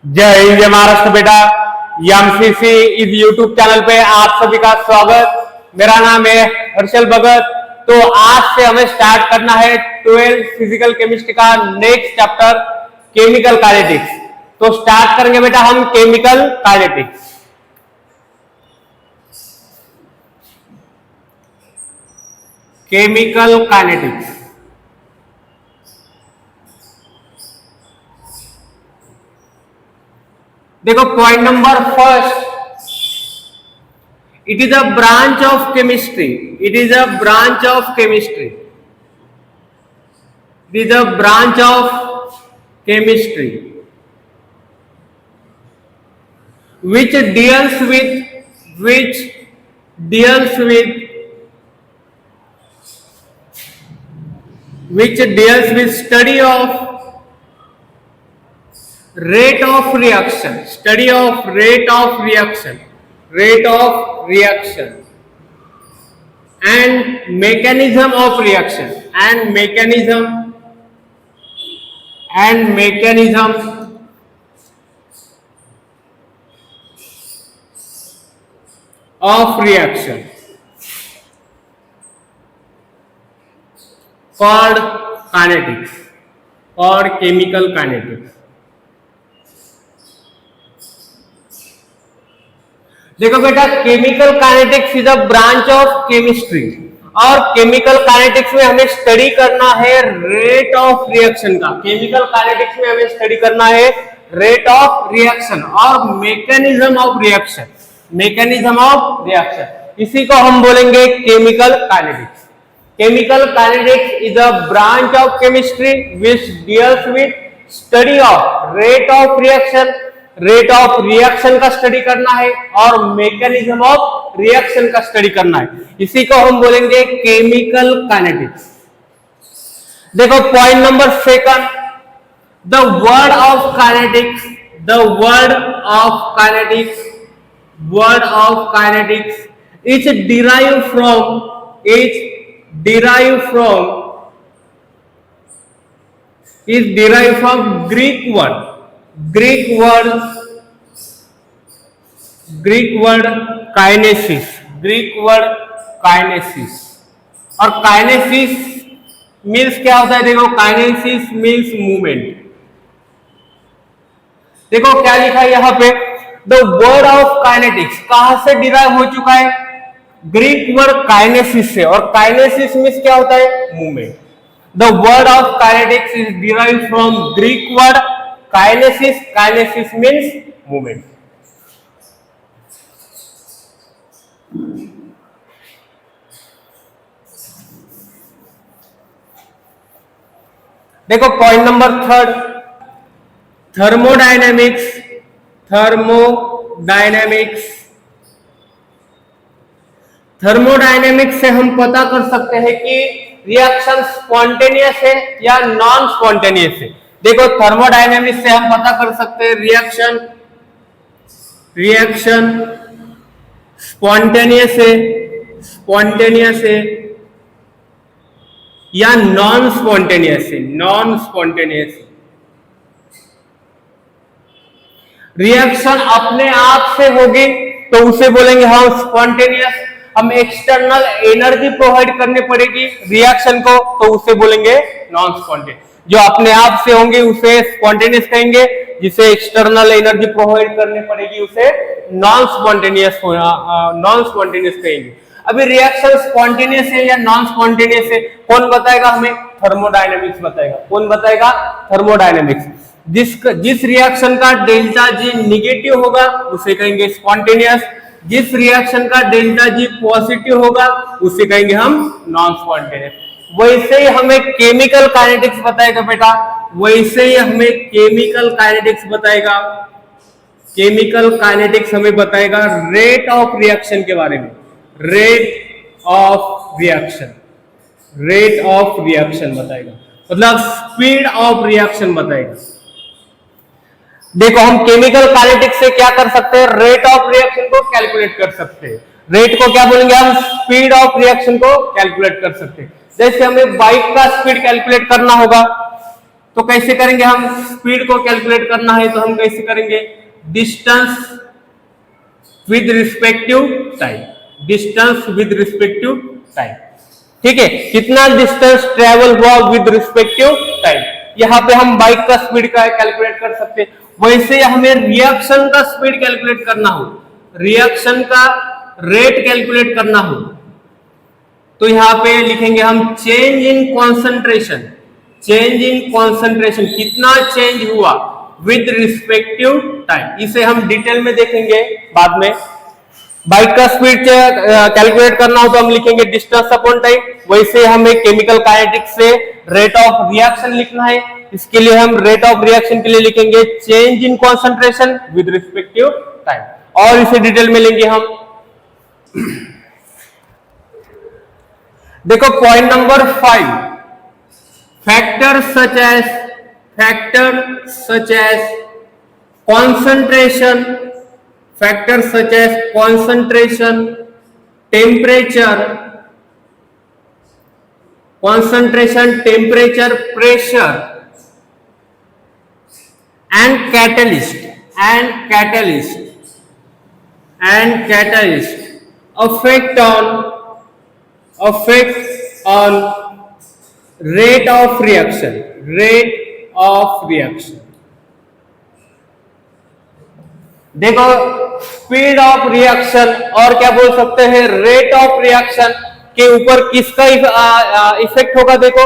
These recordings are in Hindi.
जय हिंद जय महाराष्ट्र बेटा। एमसीसी इस यूट्यूब चैनल पे आप सभी का स्वागत। मेरा नाम है हर्षल भगत। तो आज से हमें स्टार्ट करना है 12th फिजिकल केमिस्ट्री का नेक्स्ट चैप्टर केमिकल काइनेटिक्स। तो स्टार्ट करेंगे बेटा हम केमिकल काइनेटिक्स। केमिकल काइनेटिक्स देखो point number first, it is a branch of chemistry. It is a branch of chemistry. It is a branch of chemistry which deals with study of rate of reaction, and mechanism of reaction, of reaction called kinetics or chemical kinetics। देखो बेटा chemical kinetics is a branch of chemistry और केमिकल काइनेटिक्स में हमें स्टडी करना है रेट ऑफ रिएक्शन का। केमिकल काइनेटिक्स में हमें स्टडी करना है रेट ऑफ रिएक्शन और मैकेनिज्म ऑफ रिएक्शन। इसी को हम बोलेंगे chemical kinetics. Chemical kinetics is a branch of chemistry which deals with study of rate of reaction का स्टडी करना है और मैकेनिज्म ऑफ रिएक्शन का स्टडी करना है। इसी को हम बोलेंगे केमिकल काइनेटिक्स। देखो point number second, the word of kinetics is derived from Greek word kinesis। और काइनेसिस मीन्स क्या होता है? देखो काइनेसिस मीन्स मूवमेंट। देखो क्या लिखा है यहाँ पे, द वर्ड ऑफ काइनेटिक्स कहां से डिराइव हो चुका है? ग्रीक वर्ड काइनेसिस से। और काइनेसिस मीन्स क्या होता है? Movement. The word of kinetics is derive from Greek word kinesis means movement. देखो पॉइंट नंबर थर्ड, थर्मोडायनेमिक्स से हम पता कर सकते हैं कि रिएक्शन स्पॉन्टेनियस है या नॉन स्पॉन्टेनियस है। देखो थर्मोडायनेमिक्स से हम पता कर सकते हैं रिएक्शन स्पॉन्टेनियस है या नॉन स्पॉन्टेनियस है। रिएक्शन अपने आप से होगी तो उसे बोलेंगे हम स्पॉन्टेनियस। हम एक्सटर्नल एनर्जी प्रोवाइड करनी पड़ेगी रिएक्शन को तो उसे बोलेंगे नॉन स्पॉन्टेनियस। जो अपने आप से होंगे उसे स्पॉन्टेनियस कहेंगे, जिसे एक्सटर्नल एनर्जी प्रोवाइड करनी पड़ेगी उसे नॉन स्पॉन्टेनियस कहेंगे। अभी रिएक्शन स्पॉन्टेनियस है या नॉन स्पॉन्टेनियस है कौन बताएगा हमें? थर्मोडायनेमिक्स बताएगा। कौन बताएगा? थर्मोडायनेमिक्स। जिस रिएक्शन का डेल्टा जी निगेटिव होगा उसे कहेंगे स्पॉन्टेनियस। जिस रिएक्शन का डेल्टा जी पॉजिटिव होगा उसे कहेंगे हम नॉन स्पॉन्टेनियस। वैसे ही हमें केमिकल काइनेटिक्स बताएगा बेटा, केमिकल काइनेटिक्स हमें बताएगा रेट ऑफ रिएक्शन के बारे में। रेट ऑफ रिएक्शन बताएगा, मतलब स्पीड ऑफ रिएक्शन बताएगा। देखो हम केमिकल काइनेटिक्स से क्या कर सकते हैं? रेट ऑफ रिएक्शन को कैलकुलेट कर सकते हैं। रेट को क्या बोलेंगे हम? स्पीड ऑफ रिएक्शन को कैलकुलेट कर सकते हैं। जैसे हमें बाइक का स्पीड कैलकुलेट करना होगा तो कैसे करेंगे हम? स्पीड को कैलकुलेट करना है तो हम कैसे करेंगे? Distance with respective time, distance with respective time. ठीक है, कितना डिस्टेंस ट्रेवल हुआ विद रिस्पेक्टिव टाइम। यहाँ पे हम बाइक का स्पीड का कैलकुलेट कर सकते हैं। वैसे हमें रिएक्शन का स्पीड कैलकुलेट करना हो, रिएक्शन का रेट कैलकुलेट करना हो, तो यहां पे लिखेंगे हम change in concentration, change in concentration, कितना चेंज हुआ विद रिस्पेक्टिव टाइम। इसे हम डिटेल में देखेंगे बाद में। बाइक का स्पीड कैलकुलेट करना हो तो हम लिखेंगे डिस्टेंस अपॉन टाइम। वैसे हमें केमिकल काइनेटिक्स से रेट ऑफ रिएक्शन लिखना है, इसके लिए हम रेट ऑफ रिएक्शन के लिए लिखेंगे change in concentration with respective time, और इसे डिटेल में लेंगे हम। देखो point number 5, factor such as concentration, factors such as concentration, temperature, pressure and catalyst affect on rate of reaction, देखो स्पीड ऑफ रिएक्शन और क्या बोल सकते हैं, रेट ऑफ रिएक्शन के ऊपर किसका इफेक्ट होगा? देखो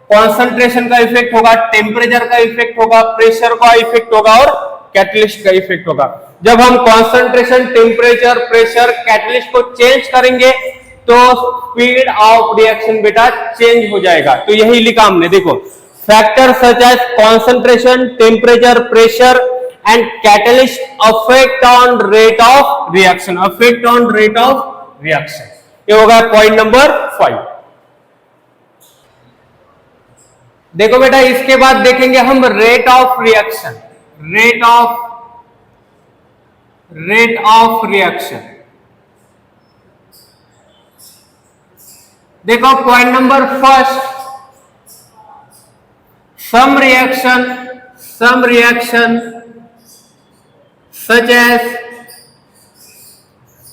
कॉन्सेंट्रेशन का इफेक्ट होगा, टेम्परेचर का इफेक्ट होगा, प्रेशर का इफेक्ट होगा और कैटलिस्ट का इफेक्ट होगा। जब हम कॉन्सेंट्रेशन, टेम्परेचर, प्रेशर, कैटलिस्ट को चेंज करेंगे तो स्पीड ऑफ रिएक्शन बेटा चेंज हो जाएगा। तो यही लिखा हमने, देखो factor such as concentration, temperature, pressure and catalyst affect on rate of reaction, ये होगा पॉइंट नंबर 5। देखो बेटा इसके बाद देखेंगे हम रेट ऑफ रिएक्शन, देखो point number 1, some reaction such as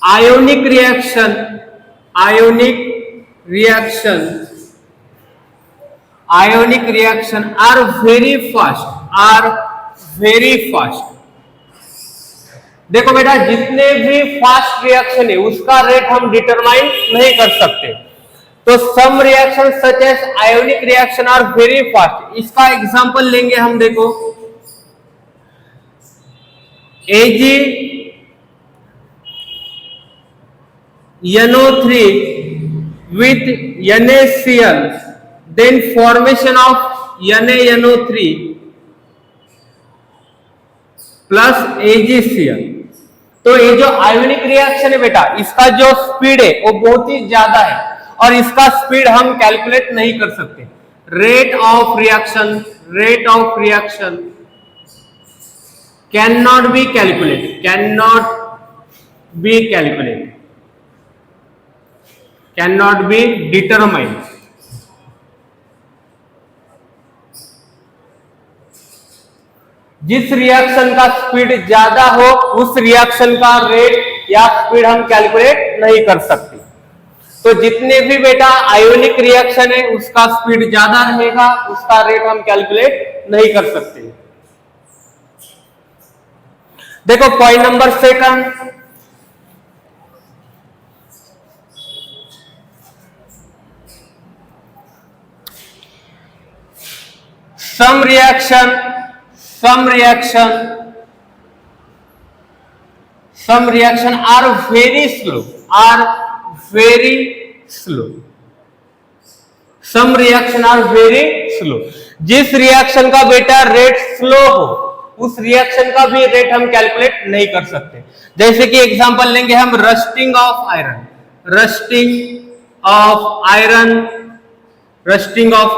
ionic reaction are very fast, देखो बेटा जितने भी फास्ट रिएक्शन है उसका रेट हम डिटरमाइन नहीं कर सकते। तो some reaction such as ionic reaction are very fast, इसका एग्जांपल लेंगे हम। देखो AgNO3 with NaCl, then formation of NaNO3 plus AgCl। तो ये जो आयोनिक रिएक्शन है बेटा, इसका जो स्पीड है वो बहुत ही ज्यादा है और इसका स्पीड हम कैलकुलेट नहीं कर सकते। Rate of reaction cannot be calculated, cannot be determined। जिस रिएक्शन का स्पीड ज्यादा हो उस रिएक्शन का रेट या स्पीड हम कैलकुलेट नहीं कर सकते। तो जितने भी बेटा आयोनिक रिएक्शन है उसका स्पीड ज्यादा रहेगा, उसका रेट हम कैलकुलेट नहीं कर सकते। देखो point number 2, some reaction are very slow, some reaction are very slow। जिस रिएक्शन का बेटा रेट स्लो हो उस रिएक्शन का भी रेट हम कैलकुलेट नहीं कर सकते। जैसे कि एग्जांपल लेंगे हम rusting of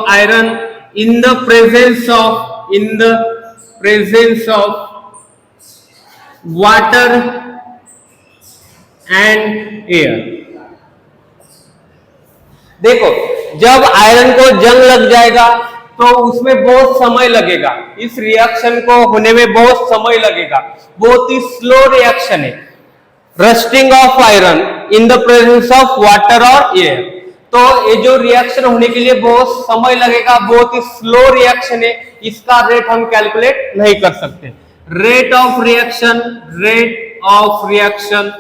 iron in the presence of water and air। देखो जब आयरन को जंग लग जाएगा तो उसमें बहुत समय लगेगा, इस रिएक्शन को होने में बहुत समय लगेगा, बहुत ही स्लो रिएक्शन है। Rusting of iron in the presence of water और एयर, तो ये जो रिएक्शन होने के लिए बहुत समय लगेगा, बहुत ही स्लो रिएक्शन है, इसका रेट हम कैलकुलेट नहीं कर सकते। Rate of reaction, rate of reaction,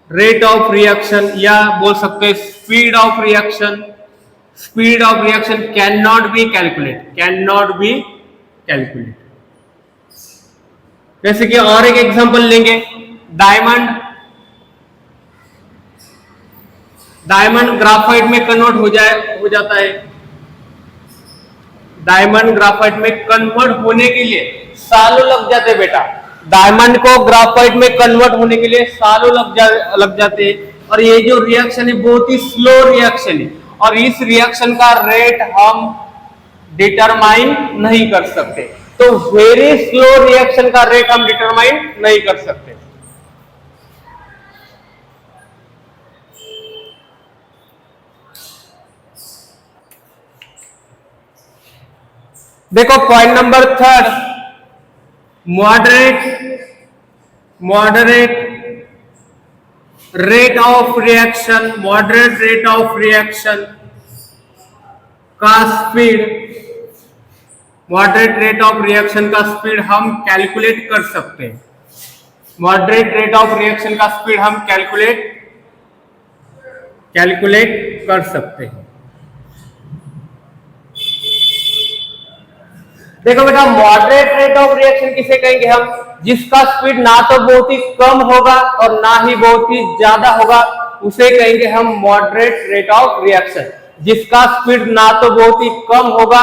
rate of reaction या बोल सकते हैं speed of reaction, speed of reaction can not be calculate, can not be calculate. जैसे कि और एक एग्जांपल लेंगे, डायमंड, डायमंड ग्राफाइट में कन्वर्ट हो जाता है। डायमंड ग्राफाइट में कन्वर्ट होने के लिए सालों लग जाते बेटा, डायमंड को ग्राफाइट में कन्वर्ट होने के लिए सालों लग जाते हैं। और ये जो रिएक्शन है बहुत ही स्लो रिएक्शन है, और इस रिएक्शन का रेट हम डिटरमाइन नहीं कर सकते। तो वेरी स्लो रिएक्शन का रेट हम डिटरमाइन नहीं कर सकते। देखो point number 3, moderate rate of reaction, moderate rate of reaction का speed, moderate rate of reaction का स्पीड हम कैलकुलेट कर सकते हैं। मॉडरेट रेट ऑफ रिएक्शन का स्पीड हम कैलकुलेट कर सकते हैं। देखो बेटा, मॉडरेट रेट ऑफ रिएक्शन किसे कहेंगे हम, जिसका स्पीड ना तो बहुत ही कम होगा और ना ही बहुत ही ज्यादा होगा, उसे कहेंगे हम मॉडरेट रेट ऑफ रिएक्शन। जिसका स्पीड ना तो बहुत ही कम होगा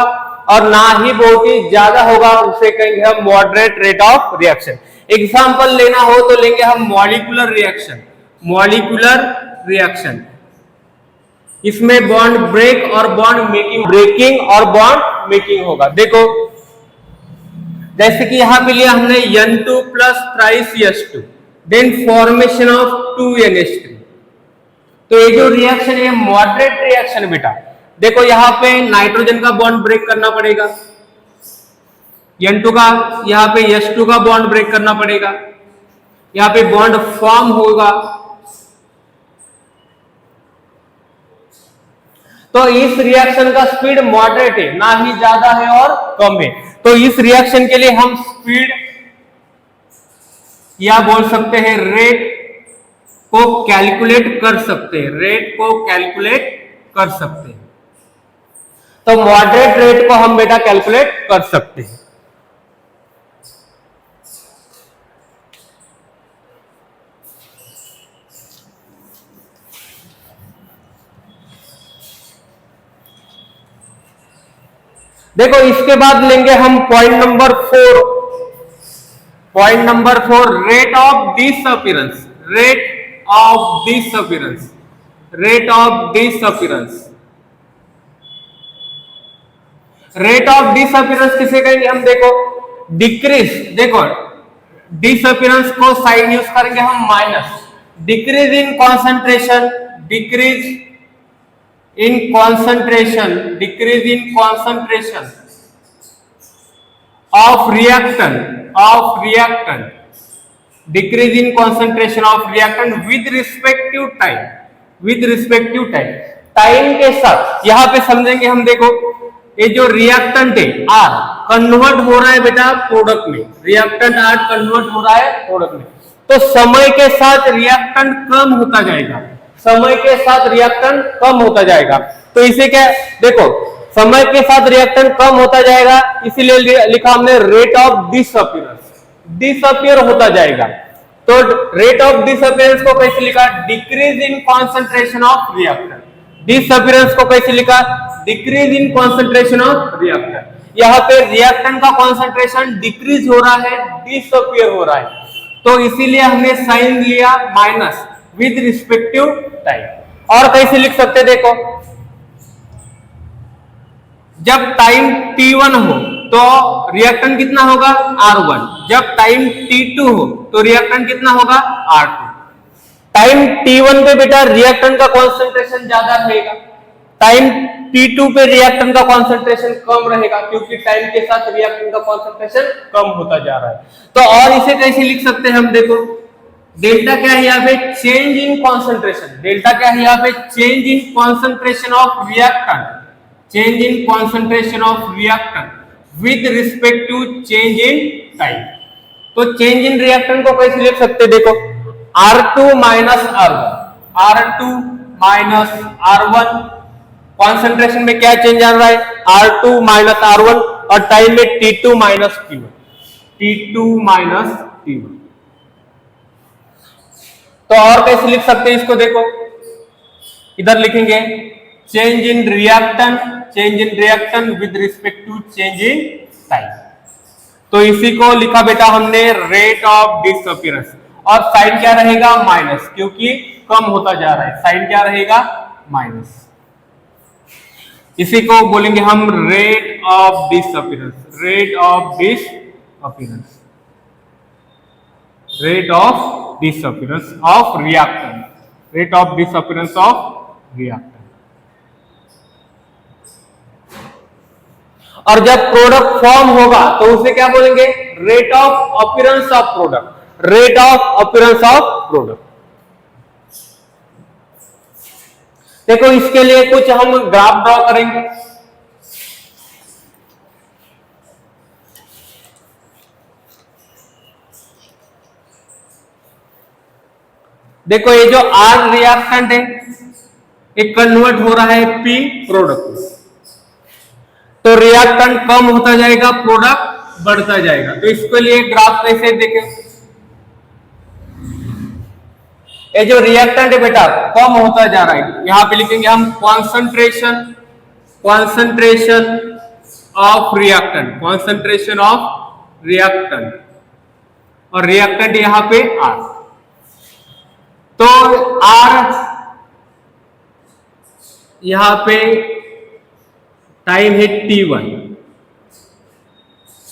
और ना ही बहुत ही ज्यादा होगा, उसे कहेंगे हम moderate rate of reaction. Example लेना हो तो लेंगे हम मॉलिक्यूलर रिएक्शन, मॉलिक्यूलर रिएक्शन। इसमें बॉन्ड ब्रेक और बॉन्ड मेकिंग, ब्रेकिंग और बॉन्ड मेकिंग होगा। देखो जैसे कि यहां पे लिया हमने N2 plus thrice H2, then formation of 2NH3। तो ये जो रिएक्शन है मॉडरेट रिएक्शन है बेटा। देखो यहां पे नाइट्रोजन का बॉन्ड ब्रेक करना पड़ेगा, N2 का, यहां पे H2 का बॉन्ड ब्रेक करना पड़ेगा, यहां पे बॉन्ड फॉर्म होगा। तो इस रिएक्शन का स्पीड मॉडरेट है, ना ही ज्यादा है और कम है। तो इस रिएक्शन के लिए हम स्पीड या बोल सकते हैं रेट को कैलकुलेट कर सकते हैं, रेट को कैलकुलेट कर सकते हैं। तो मॉडरेट रेट को हम बेटा कैलकुलेट कर सकते हैं। देखो इसके बाद लेंगे हम point number 4, point number 4 rate of disappearance, rate of disappearance, rate of disappearance. Rate of disappearance किसे कहेंगे हम, देखो डिक्रीज, देखो डिसअपीयरेंस को साइन यूज करेंगे हम minus, decrease in concentration, decrease in concentration, decrease in concentration of reactant, decrease in concentration of reactant with respective time, with respective time, time के साथ। यहां पे समझेंगे हम, देखो ये जो रिएक्टेंट है R कन्वर्ट हो रहा है बेटा प्रोडक्ट में, रिएक्टेंट R कन्वर्ट हो रहा है प्रोडक्ट में, तो समय के साथ रिएक्टेंट कम होता जाएगा, समय के साथ रिएक्टेंट कम होता जाएगा। तो इसे क्या, देखो समय के साथ रिएक्टेंट कम होता जाएगा, इसीलिए लिखा हमने रेट ऑफ डिसअपीयरेंस, डिसअपीयर होता जाएगा। तो रेट ऑफ डिसअपीयरेंस को कैसे लिखा, decrease in concentration of reactant. Disappearance को कैसे लिखा, decrease in concentration of reactant. यहाँ पे रिएक्टेंट का कॉन्सेंट्रेशन डिक्रीज हो रहा है, डिसअपीयर हो रहा है, तो इसीलिए हमने साइन लिया माइनस विद रिस्पेक्टिव टाइम। और कैसे लिख सकते, देखो जब टाइम t1 हो तो रिएक्टेंट कितना होगा R1, जब टाइम t2 हो तो रिएक्टेंट कितना होगा R2। टाइम t1 पे बेटा रिएक्टेंट का कॉन्सेंट्रेशन ज्यादा रहेगा, टाइम T2 पे रिएक्टेंट का कॉन्सेंट्रेशन कम रहेगा, क्योंकि टाइम के साथ रिएक्टेंट का कॉन्सेंट्रेशन कम होता जा रहा है। तो और इसे कैसे लिख सकते हैं हम, देखो डेल्टा क्या है यहाँ पे, चेंज इन कॉन्सेंट्रेशन। डेल्टा क्या है यहाँ पे, change in concentration of reactant, change in concentration of reactant with respect to change in time. तो चेंज इन रिएक्टेंट को कैसे लिख सकते, देखो R2 minus R1, R2 minus R1, concentration में क्या चेंज आ रहा है, R2 माइनस R1, और टाइम में T2 minus T1, T2 minus T1। तो और कैसे लिख सकते हैं इसको, देखो इधर लिखेंगे change in reactant, change in reactant with respect to change in time. तो इसी को लिखा बेटा हमने रेट ऑफ डिसअपीयरेंस, और साइन क्या रहेगा, माइनस, क्योंकि कम होता जा रहा है, साइन क्या रहेगा, माइनस। इसी को बोलेंगे हम rate of disappearance, rate of disappearance, rate of disappearance of reactant, rate of disappearance of reactant. और जब प्रोडक्ट फॉर्म होगा तो उसे क्या बोलेंगे, rate of appearance of product, rate of appearance of product. देखो इसके लिए कुछ हम ग्राफ ड्रॉ करेंगे। देखो ये जो R रिएक्टेंट है ये कन्वर्ट हो रहा है P प्रोडक्ट में, तो रिएक्टेंट कम होता जाएगा, प्रोडक्ट बढ़ता जाएगा। तो इसके लिए ग्राफ कैसे देखें, ये जो रिएक्टेंट है बेटा कम होता जा रहा है, यहां पे लिखेंगे हम concentration, concentration of reactant, concentration of reactant, और रिएक्टेंट यहां पे R। तो R यहां पे टाइम है T1,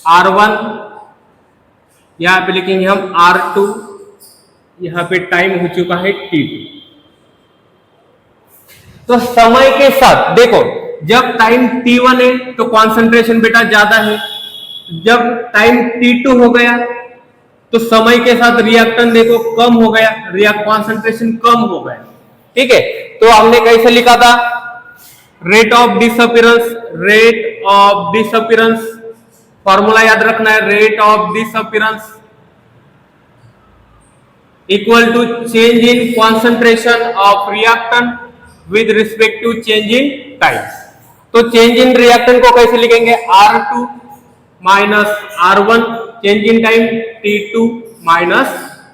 R1 यहां पे लिखेंगे हम R2, यहां पे टाइम हो चुका है T2। तो समय के साथ देखो जब टाइम T1 है तो कॉन्सेंट्रेशन बेटा ज्यादा है, जब टाइम T2 हो गया तो समय के साथ रिएक्टेंट देखो कम हो गया, कॉन्सेंट्रेशन कम हो गया। ठीक है, तो हमने कैसे लिखा था, rate of disappearance, rate of disappearance, formula याद रखना है, rate of disappearance equal to change in concentration of reactant with respect to change in time. तो चेंज इन रिएक्टेंट को कैसे लिखेंगे, R2 minus R1, change in time T2 minus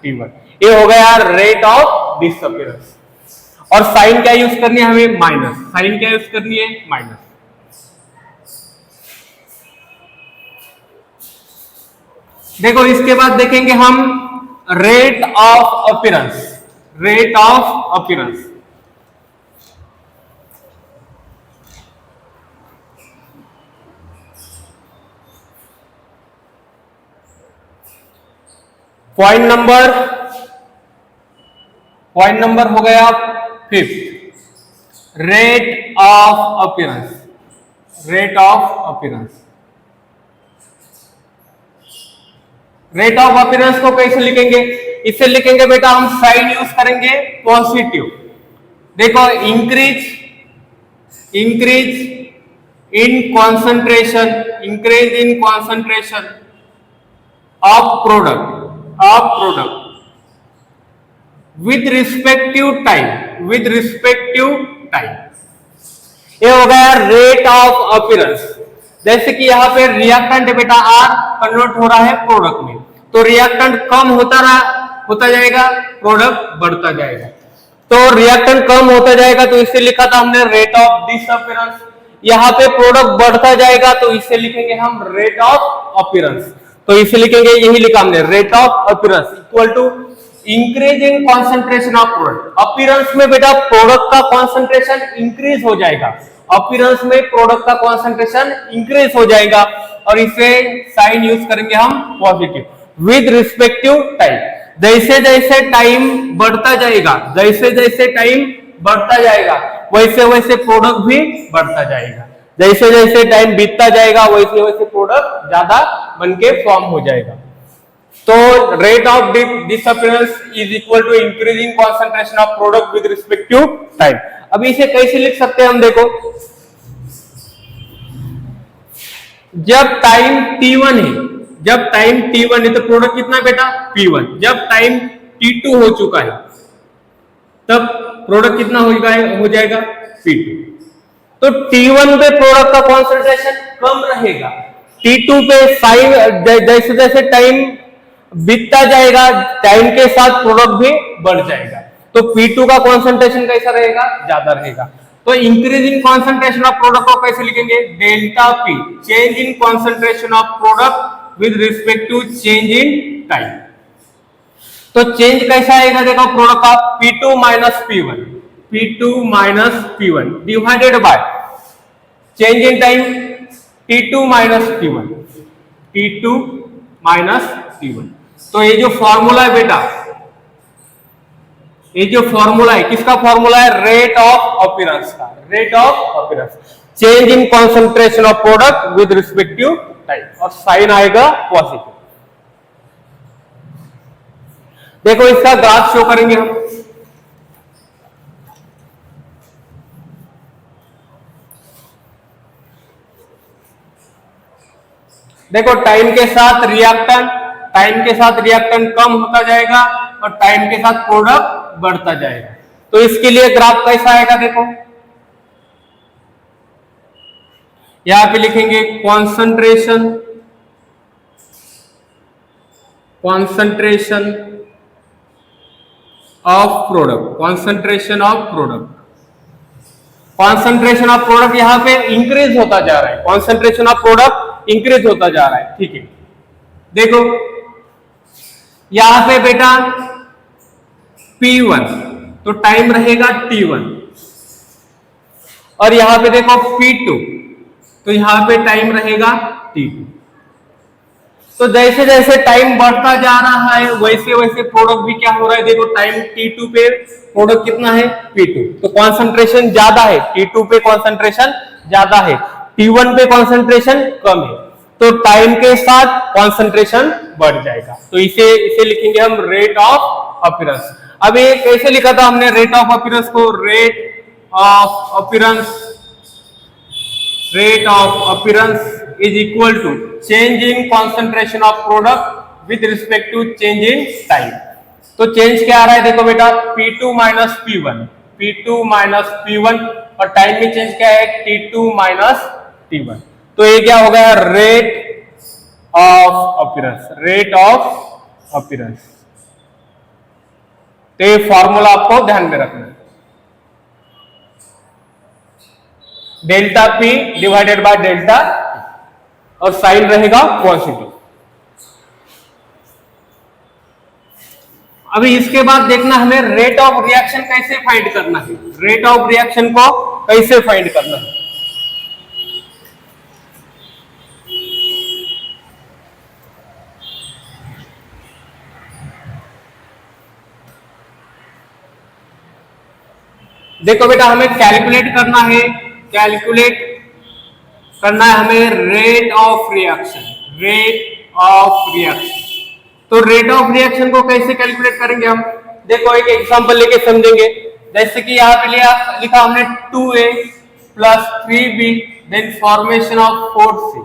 T1। ये हो गया रेट ऑफ डिसअपीयरेंस। और साइन क्या यूज करनी है हमें, माइनस, साइन क्या यूज करनी है, माइनस। देखो इसके बाद देखेंगे हम rate of appearance, rate of appearance. Point number हो गया 5, rate of appearance, rate of appearance. Rate of appearance को कैसे लिखेंगे, इसे लिखेंगे बेटा हम साइन यूज करेंगे पॉजिटिव। देखो increase in concentration, increase in concentration of product with respective time, with respective time. ये हो गया रेट ऑफ अपीयरेंस। जैसे कि यहाँ पे रिएक्टेंट है बेटा R कन्वर्ट हो रहा है प्रोडक्ट में, तो रिएक्टेंट कम होता जाएगा, प्रोडक्ट बढ़ता जाएगा। तो रिएक्टेंट कम होता जाएगा तो इसे लिखा था हमने रेट ऑफ डिसअपीयरेंस। यहाँ पे प्रोडक्ट बढ़ता जाएगा तो इसे लिखेंगे हम रेट ऑफ अपीयरेंस। तो इसे लिखेंगे, यही लिखा हमने, rate of appearance equal to increase in concentration of product. Appearance में बेटा प्रोडक्ट का कॉन्सेंट्रेशन इंक्रीज हो जाएगा, अपीयरेंस में प्रोडक्ट का कॉन्सेंट्रेशन इंक्रीज हो जाएगा, और इसे साइन यूज करेंगे हम पॉजिटिव विद रिस्पेक्टिव टाइम। जैसे जैसे टाइम बढ़ता जाएगा, जैसे जैसे टाइम बढ़ता जाएगा वैसे वैसे प्रोडक्ट भी बढ़ता जाएगा। जैसे जैसे टाइम बीतता जाएगा वैसे वैसे प्रोडक्ट ज्यादा बनके फॉर्म हो जाएगा। तो rate of disappearance is equal to increasing concentration of product with respect to time. अभी इसे कैसे लिख सकते हैं हम, देखो जब टाइम t1 है, जब टाइम t1 है तो प्रोडक्ट कितना है बेटा p1। जब टाइम t2 हो चुका है तब प्रोडक्ट कितना हो जाएगा p2। तो t1 पे प्रोडक्ट का कॉन्सेंट्रेशन कम रहेगा, t2 पे जैसे जैसे टाइम बीतता जाएगा टाइम के साथ प्रोडक्ट भी बढ़ जाएगा, तो p2 का कॉन्सेंट्रेशन कैसा रहेगा, ज्यादा रहेगा। तो increase in concentration of product को कैसे लिखेंगे, delta p, change in concentration of product with respect to change in time. तो चेंज कैसा आएगा, देखो प्रोडक्ट का p2 minus p1, p2 minus p1 divided by change in time t2 minus p1, t2 minus p1। तो ये जो फॉर्मूला है बेटा, ये जो फॉर्मूला है किसका फॉर्मूला है, रेट ऑफ अपीयरेंस का, rate of appearance, change in concentration of product with respect to time, और साइन आएगा पॉजिटिव। देखो इसका ग्राफ शो करेंगे हम। देखो टाइम के साथ रिएक्टेंट, टाइम के साथ रिएक्टेंट कम होता जाएगा और टाइम के साथ प्रोडक्ट बढ़ता जाएगा। तो इसके लिए ग्राफ कैसा आएगा, देखो यहां पे लिखेंगे concentration, concentration of product, concentration of product, concentration of product यहां पे इंक्रीज होता जा रहा है, कॉन्सेंट्रेशन ऑफ प्रोडक्ट इंक्रीज होता जा रहा है, ठीक है। देखो यहां पे बेटा P1 तो टाइम रहेगा T1, और यहां पे देखो P2 तो यहां पे टाइम रहेगा T2। तो जैसे जैसे टाइम बढ़ता जा रहा है वैसे वैसे प्रोडक्ट भी क्या हो रहा है, देखो टाइम T2 पे प्रोडक्ट कितना है P2, तो कॉन्सेंट्रेशन ज्यादा है, T2 पे कॉन्सेंट्रेशन ज्यादा है, T1 पे कॉन्सेंट्रेशन कम है, तो टाइम के साथ कॉन्सेंट्रेशन बढ़ जाएगा। तो इसे लिखेंगे हम रेट ऑफ अपीयरेंस। अब ये कैसे लिखा था हमने रेट ऑफ अपीयरेंस को, rate of appearance, rate of appearance is equal to change in concentration of product with respect to change in time. तो चेंज क्या आ रहा है, देखो बेटा P2 minus P1, P2 minus P1, और टाइम में चेंज क्या है T2 माइनस T1। तो ये क्या हो गया, rate of appearance, rate of appearance. तो ये फॉर्मूला आपको ध्यान में रखना है, delta P divided by delta, और साइन रहेगा पॉजिटिव। अभी इसके बाद देखना हमें रेट ऑफ रिएक्शन कैसे फाइंड करना है, रेट ऑफ रिएक्शन को कैसे फाइंड करना है। देखो बेटा हमें कैलकुलेट करना है, कैलकुलेट करना है हमें rate of reaction, rate of reaction. तो रेट ऑफ रिएक्शन को कैसे कैलकुलेट करेंगे हम, देखो एक एग्जांपल लेके समझेंगे। जैसे कि यहाँ पे लिखा हमने 2A plus 3B then formation of 4C,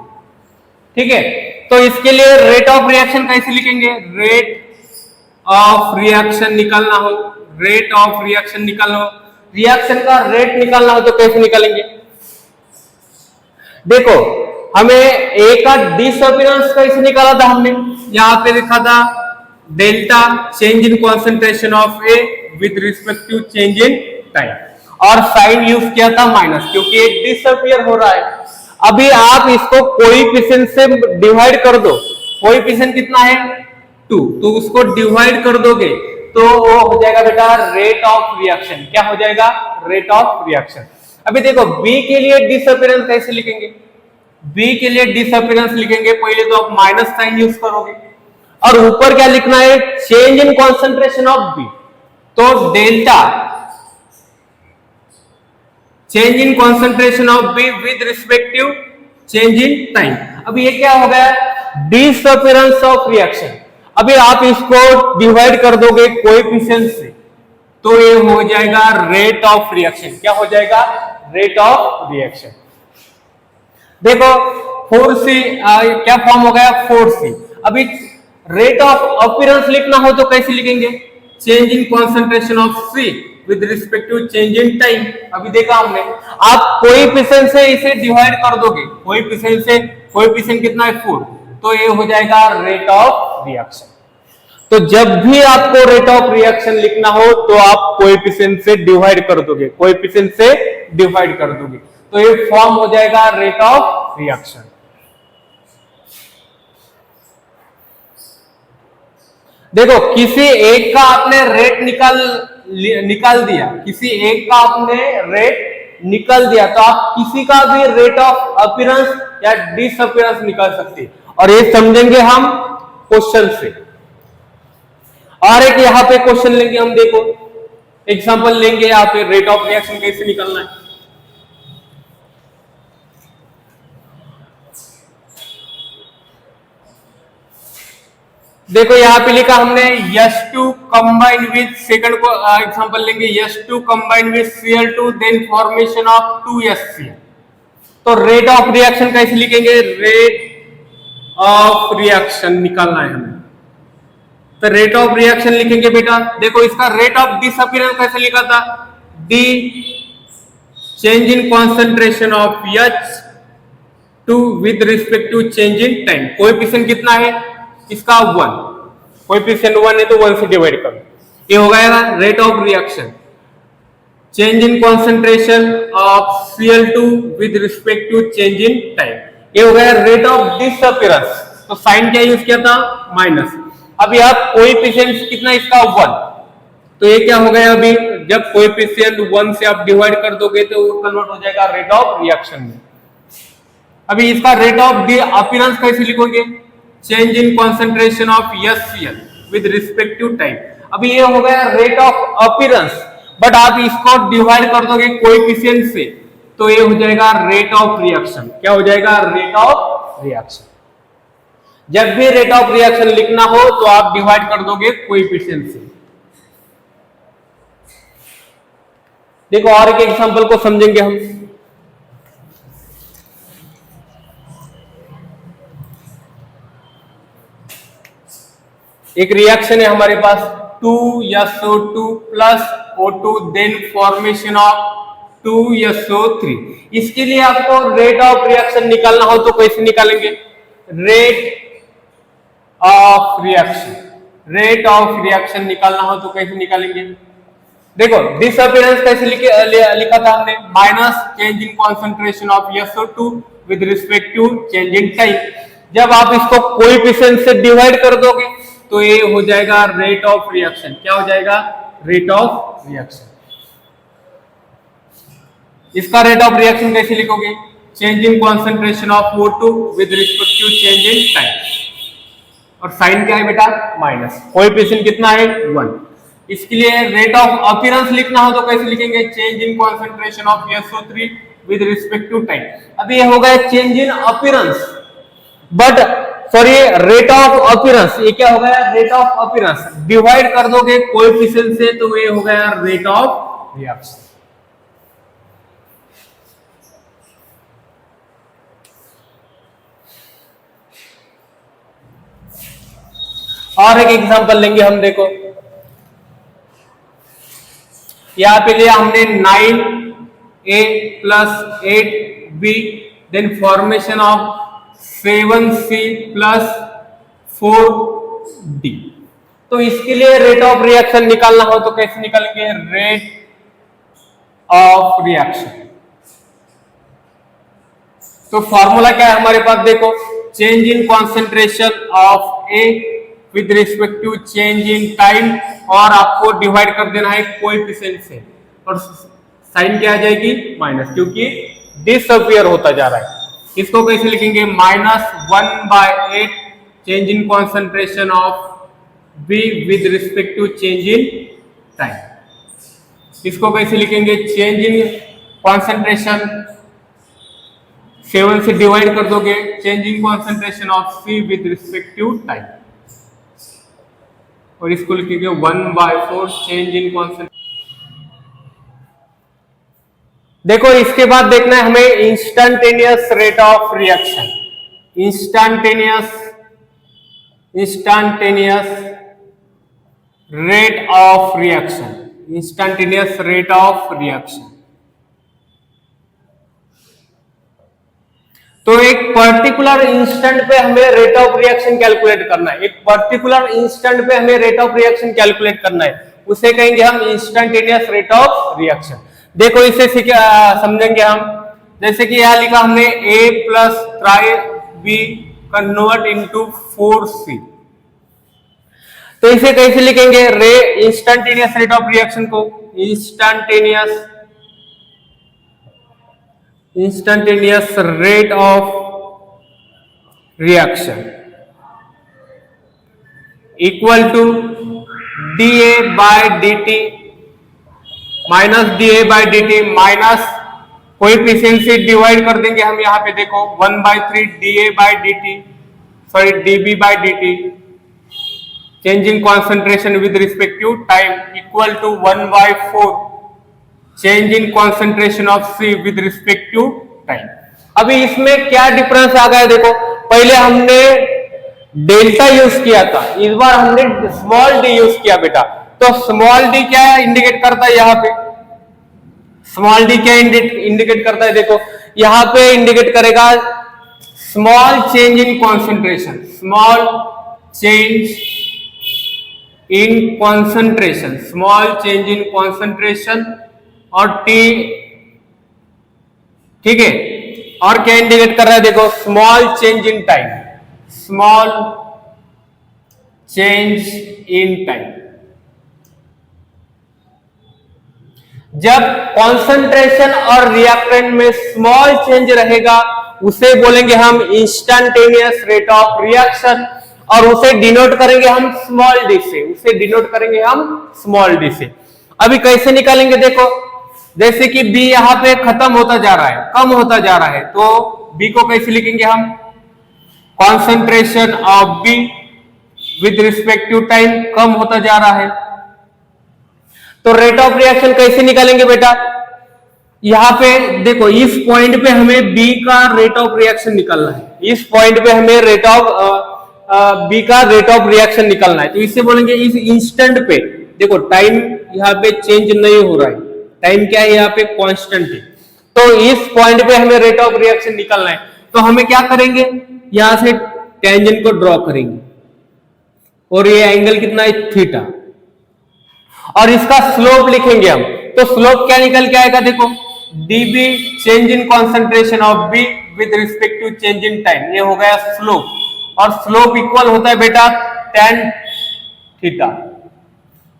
ठीक है। तो इसके लिए रेट ऑफ रिएक्शन कैसे लिखेंगे, रेट ऑफ रिएक्शन निकालना हो, रेट ऑफ रिएक्शन निकालना हो, रिएक्शन का रेट निकालना हो तो कैसे निकालेंगे। देखो हमें ए का डिसअपीयरेंस कैसे निकाला था हमने, यहां पे लिखा था delta change in concentration of A with respect to change in time, और साइन यूज किया था माइनस, क्योंकि एक डिसअपीयर हो रहा है। अभी आप इसको कोएफिशिएंट से डिवाइड कर दो, कोएफिशिएंट कितना है 2, तो उसको डिवाइड कर दोगे तो वो हो जाएगा बेटा रेट ऑफ रिएक्शन। क्या हो जाएगा, रेट ऑफ रिएक्शन। अभी देखो B के लिए डिसअपीयरेंस कैसे लिखेंगे, B के लिए डिसअपीयरेंस लिखेंगे पहले तो आप माइनस साइन यूज करोगे, और ऊपर क्या लिखना है, change in concentration of B, तो delta change in concentration of B with respective change in time. अभी ये क्या हो गया, डिसअपीयरेंस ऑफ रिएक्शन। अभी आप इसको डिवाइड कर दोगे कोएफिशिएंट से तो ये हो जाएगा रेट ऑफ रिएक्शन। क्या हो जाएगा, रेट ऑफ रिएक्शन। देखो 4C क्या फॉर्म हो गया, 4C। अभी रेट ऑफ अपीयरेंस लिखना हो तो कैसे लिखेंगे, change in concentration of C with respect to change in time. अभी देखा हमने, आप कोएफिशिएंट से इसे डिवाइड कर दोगे, कोएफिशिएंट से, कोएफिशिएंट कितना है 4, तो ये हो जाएगा रेट ऑफ रिएक्शन। तो जब भी आपको रेट ऑफ रिएक्शन लिखना हो तो आप कोएफिशिएंट से डिवाइड कर दोगे, कोएफिशिएंट से डिवाइड कर दोगे, तो ये फॉर्म हो जाएगा रेट ऑफ रिएक्शन। देखो किसी एक का आपने रेट निकाल दिया, किसी एक का आपने रेट निकाल दिया, तो आप किसी का भी रेट ऑफ अपीयरेंस या डिसअपीयरेंस निकाल सकते हैं, और ये समझेंगे हम क्वेश्चन से। और एक यहां पे क्वेश्चन लेंगे हम, देखो एग्जांपल लेंगे यहां पे, रेट ऑफ रिएक्शन कैसे निकालना है। देखो यहां पे लिखा हमने S2 कंबाइन विद, सेकंड को एग्जांपल लेंगे, S2 combine with Cl2 then formation of 2SCl। तो रेट ऑफ रिएक्शन कैसे लिखेंगे, रेट ऑफ रिएक्शन निकालना है हमें, तो रेट ऑफ रिएक्शन लिखेंगे बेटा। देखो इसका रेट ऑफ डिसअपीयरेंस कैसे लिखा था, d change in concentration of H2 with respect to change in time. Coefficient कितना है इसका 1, कोएफिशिएंट 1 है तो 1 से डिवाइड करो, ये हो गया rate of reaction. Change in concentration of Cl2 with respect to change in time, ये हो गया रेट ऑफ डिसअपीयरेंस। तो साइन क्या यूज किया था, माइनस। अभी आप कोएफिशिएंट कितना इसका 1, तो ये क्या हो गया, अभी जब कोएफिशिएंट 1 से आप डिवाइड कर दोगे तो वो कन्वर्ट हो जाएगा रेट ऑफ रिएक्शन में। अभी इसका रेट ऑफ अपीयरेंस कैसे लिखोगे, change in concentration of HCl with respect to time. अभी ये हो गया रेट ऑफ अपीयरेंस, बट आप इसको डिवाइड कर दोगे कोएफिशिएंट से तो ये हो जाएगा रेट ऑफ रिएक्शन। क्या हो जाएगा, रेट ऑफ रिएक्शन। जब भी रेट ऑफ रिएक्शन लिखना हो तो आप डिवाइड कर दोगे कोएफिशिएंट से। देखो और एक एग्जांपल को समझेंगे हम। एक रिएक्शन है हमारे पास 2SO2 plus O2 then formation of 2SO3। इसके लिए आपको रेट ऑफ रिएक्शन निकालना हो तो कैसे निकालेंगे, rate of reaction, rate of reaction निकालना हो तो कैसे निकालेंगे। देखो डिसअपीयरेंस कैसे लिखा था हमने, minus change in concentration of SO2 with respect to change in time. जब आप इसको कोएफिशिएंट से डिवाइड कर दोगे तो ये हो जाएगा रेट ऑफ रिएक्शन। क्या हो जाएगा, रेट ऑफ रिएक्शन। इसका रेट ऑफ रिएक्शन कैसे लिखोगे, change in concentration of O2 with respect to change in time, और साइन क्या है बेटा, माइनस। कोएफिशिएंट कितना है 1। इसके लिए रेट ऑफ अपीयरेंस लिखना हो तो कैसे लिखेंगे, change in concentration of SO3 with respect to time. अभी ये हो गया change in appearance, but sorry rate of appearance, ये क्या हो गया, रेट ऑफ अपीयरेंस। डिवाइड कर दोगे कोएफिशिएंट से तो ये हो गया रेट ऑफ रिएक्शन। और एक एग्जांपल लेंगे हम। देखो यहां पे लिया हमने 9A plus 8B then formation of 7C plus 4D। तो इसके लिए रेट ऑफ रिएक्शन निकालना हो तो कैसे निकालेंगे, रेट ऑफ रिएक्शन। तो फॉर्मूला क्या है हमारे पास, देखो change in concentration of A with respect to change in time, और आपको डिवाइड कर देना है कोएफिशिएंट से, और साइन क्या आ जाएगी, माइनस, क्योंकि डिसअपीयर होता जा रहा है। इसको कैसे लिखेंगे, -1/8 change in concentration of B with respect to change in time. इसको कैसे लिखेंगे, चेंज इन कॉन्सेंट्रेशन 7 से डिवाइड कर दोगे, change in concentration of C with respect to time, और इसको लिखेंगे 1/4 चेंज इन कॉन्सेंट्रेशन। देखो इसके बाद देखना है हमें instantaneous rate of reaction, instantaneous rate of reaction, instantaneous rate of reaction. तो एक पर्टिकुलर इंस्टेंट पे हमें रेट ऑफ रिएक्शन कैलकुलेट करना है, एक पर्टिकुलर इंस्टेंट पे हमें रेट ऑफ रिएक्शन कैलकुलेट करना है, उसे कहेंगे हम इंस्टैन्टेनियस रेट ऑफ रिएक्शन। देखो इसे समझेंगे हम, जैसे कि यहां लिखा हमने A plus three B convert into 4C, तो इसे कैसे लिखेंगे, इंस्टैन्टेनियस रेट ऑफ रिएक्शन को instantaneous rate of reaction equal to dA by dt minus dA by dt minus coefficient से डिवाइड कर देंगे हम, यहां पे देखो 1/3 dA by dt, sorry dB by dt, change in concentration with respect to time equal to 1/4 change in concentration of C with respect to time. अभी इसमें क्या डिफरेंस आ गया, देखो पहले हमने डेल्टा यूज किया था, इस बार हमने स्मॉल डी यूज किया बेटा। तो स्मॉल डी क्या इंडिकेट करता है, यहाँ पे स्मॉल डी क्या इंडिकेट करता है, देखो यहां पे इंडिकेट करेगा small change in concentration, small change in concentration, small change in concentration, और टी, ठीक है, और क्या इंडिकेट कर रहा है, देखो small change in time, small change in time. जब कॉन्सेंट्रेशन और रिएक्टेंट में स्मॉल चेंज रहेगा उसे बोलेंगे हम इंस्टैन्टेनियस रेट ऑफ रिएक्शन, और उसे डिनोट करेंगे हम स्मॉल डी से, उसे डिनोट करेंगे हम स्मॉल डी से। अभी कैसे निकालेंगे, देखो जैसे कि B यहां पे खत्म होता जा रहा है, कम होता जा रहा है, तो B को कैसे लिखेंगे हम, concentration of B with respect to time कम होता जा रहा है, तो रेट ऑफ रिएक्शन कैसे निकालेंगे बेटा, यहां पे देखो इस पॉइंट पे हमें B का रेट ऑफ रिएक्शन निकालना है, इस पॉइंट पे हमें रेट ऑफ B का रेट ऑफ रिएक्शन निकालना है, तो इससे बोलेंगे इस इंस्टेंट पे, देखो टाइम यहाँ पे चेंज नहीं हो रहा है, टाइम क्या है यहाँ पे कांस्टेंट है, तो इस पॉइंट पे हमें रेट ऑफ रिएक्शन निकालना है, तो हमें क्या करेंगे, यहां से टेंजेंट को ड्रॉ करेंगे, और ये एंगल कितना है, थीटा, और इसका स्लोप लिखेंगे हम, तो स्लोप क्या निकल के आएगा, देखो dB change in concentration of B with respect to change in time, ये हो गया स्लोप, और स्लोप इक्वल होता है बेटा tan थीटा,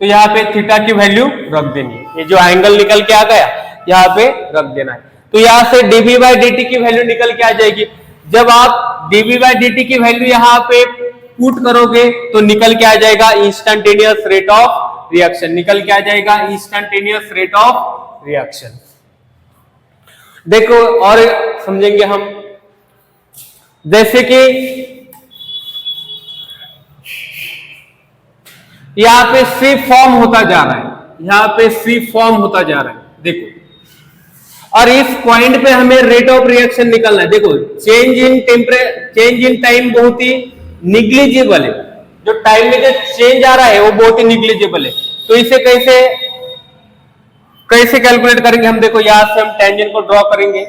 तो यहाँ पे थीटा की वैल्यू रख देनी है, ये जो एंगल निकल के आ गया यहाँ पे रख देना है, तो यहाँ से dB बाय dt की वैल्यू निकल के आ जाएगी। जब आप dB बाय dt की वैल्यू यहाँ पे पुट करोगे तो निकल के आ जाएगा इंस्टैन्टेनियस रेट ऑफ रिएक्शन, निकल के आ जाएगा इंस्टैन्टेनियस रेट ऑफ रिएक्शन। देखो और समझेंगे हम, जैसे कि यहां पे C फॉर्म होता जा रहा है, यहां पे C फॉर्म होता जा रहा है, देखो, और इस पॉइंट पे हमें रेट ऑफ रिएक्शन निकालना है। देखो चेंज इन टाइम बहुत ही निग्लिजिबल है, जो टाइम में जो चेंज आ रहा है वो बहुत ही निग्लिजिबल है, तो इसे कैसे कैलकुलेट करेंगे हम, देखो यहां से हम टेंजेंट को ड्रॉ करेंगे,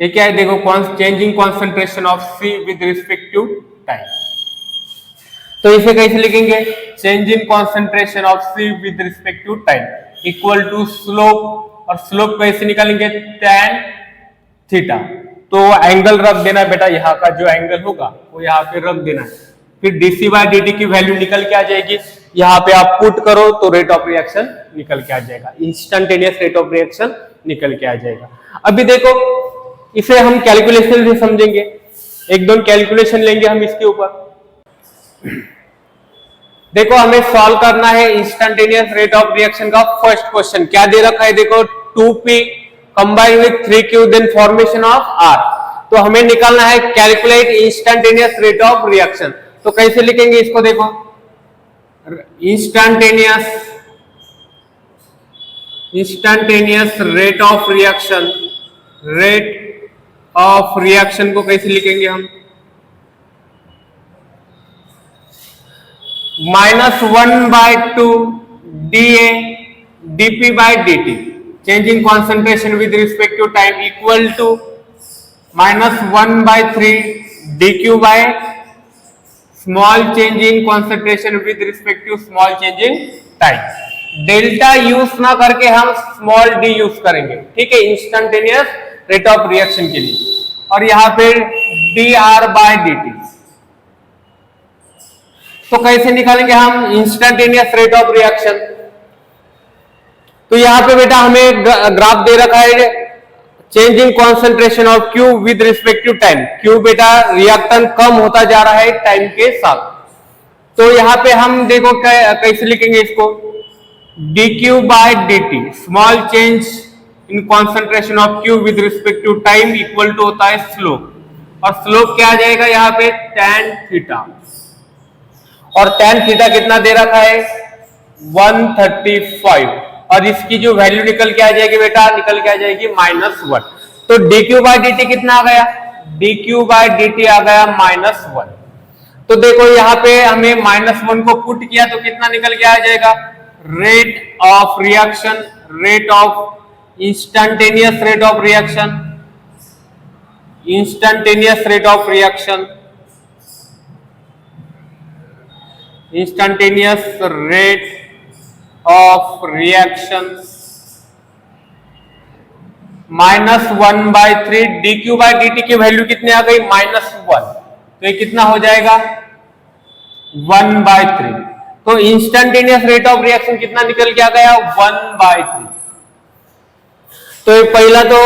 ये क्या है, देखो changing concentration of C with respect to time, तो इसे कैसे लिखेंगे, change in concentration of C with respect to time equal to slope, और स्लोप कैसे निकालेंगे, tan थीटा, तो एंगल रख देना बेटा, यहाँ का जो एंगल होगा वो यहाँ पे रख देना है, फिर dC बाय dt की वैल्यू निकल के आ जाएगी, यहाँ पे आप पुट करो तो रेट ऑफ रिएक्शन निकल के आ जाएगा, इंस्टैन्टेनियस रेट ऑफ रिएक्शन निकल के आ जाएगा। अभी देखो इसे हम कैलकुलेशन से समझेंगे, एक दो कैलकुलेशन लेंगे हम इसके ऊपर। देखो हमें सॉल्व करना है इंस्टेंटेनियस रेट ऑफ रिएक्शन का फर्स्ट क्वेश्चन। क्या दे रखा है देखो, 2p combine with 3q then formation of r। तो हमें निकालना है calculate instantaneous rate of reaction. तो कैसे लिखेंगे इसको, देखो इंस्टेंटेनियस रेट ऑफ रिएक्शन को कैसे लिखेंगे हम, -1/2 dA dP by dt changing concentration with respect to time equal to -1/3 dQ by small change in concentration with respect to small change in time। Delta use ना करके हम स्मॉल डी यूज करेंगे, ठीक है, इंस्टेंटेनियस रेट ऑफ रिएक्शन के लिए। और यहां पे dR by dt। तो कैसे निकालेंगे हम इंस्टेंटेनियस रेट ऑफ रिएक्शन। तो यहां पे बेटा हमें ग्राफ दे रखा है changing concentration of Q with respect to time. Q बेटा रिएक्टेंट कम होता जा रहा है टाइम के साथ। तो यहां पे हम देखो कैसे लिखेंगे इसको, dQ by dt small change in concentration of Q with respect to time equal to होता है स्लोप। और स्लोप क्या आ जाएगा यहाँ पे, tan थीटा। और tan थीटा कितना दे रखा है, 135। और इसकी जो वैल्यू निकल के आ जाएगी बेटा, निकल के आ जाएगी -1। तो dQ बाय dt कितना आ गया, dQ बाय dt आ गया -1। तो देखो यहाँ पे हमें -1 को पुट किया तो कितना निकल के आ जाएगा, rate of reaction, rate of instantaneous rate of reaction, instantaneous rate of reaction, instantaneous rate of reaction -1/3 dQ by dt की वैल्यू कितनी आ गई, -1। तो ये कितना हो जाएगा, 1/3। तो इंस्टेंटेनियस रेट ऑफ रिएक्शन कितना निकल के आ गया, 1/3। तो ये पहला तो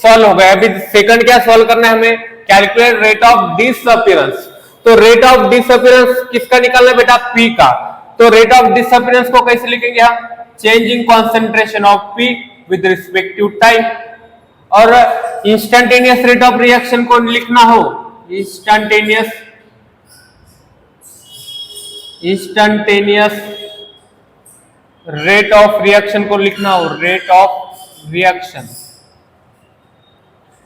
सॉल्व हो गया। अभी सेकंड क्या सॉल्व करना है हमें, कैलकुलेट रेट ऑफ डिसअपीयरेंस। तो रेट ऑफ डिसअपीयरेंस किसका निकालना है बेटा, P का। तो रेट ऑफ डिसअपीयरेंस को कैसे लिखेंगे हम, changing concentration of P with respect to time. और इंस्टेंटेनियस रेट ऑफ रिएक्शन को लिखना हो, इंस्टेंटेनियस रेट ऑफ रिएक्शन को लिखना हो, रेट ऑफ रिएक्शन।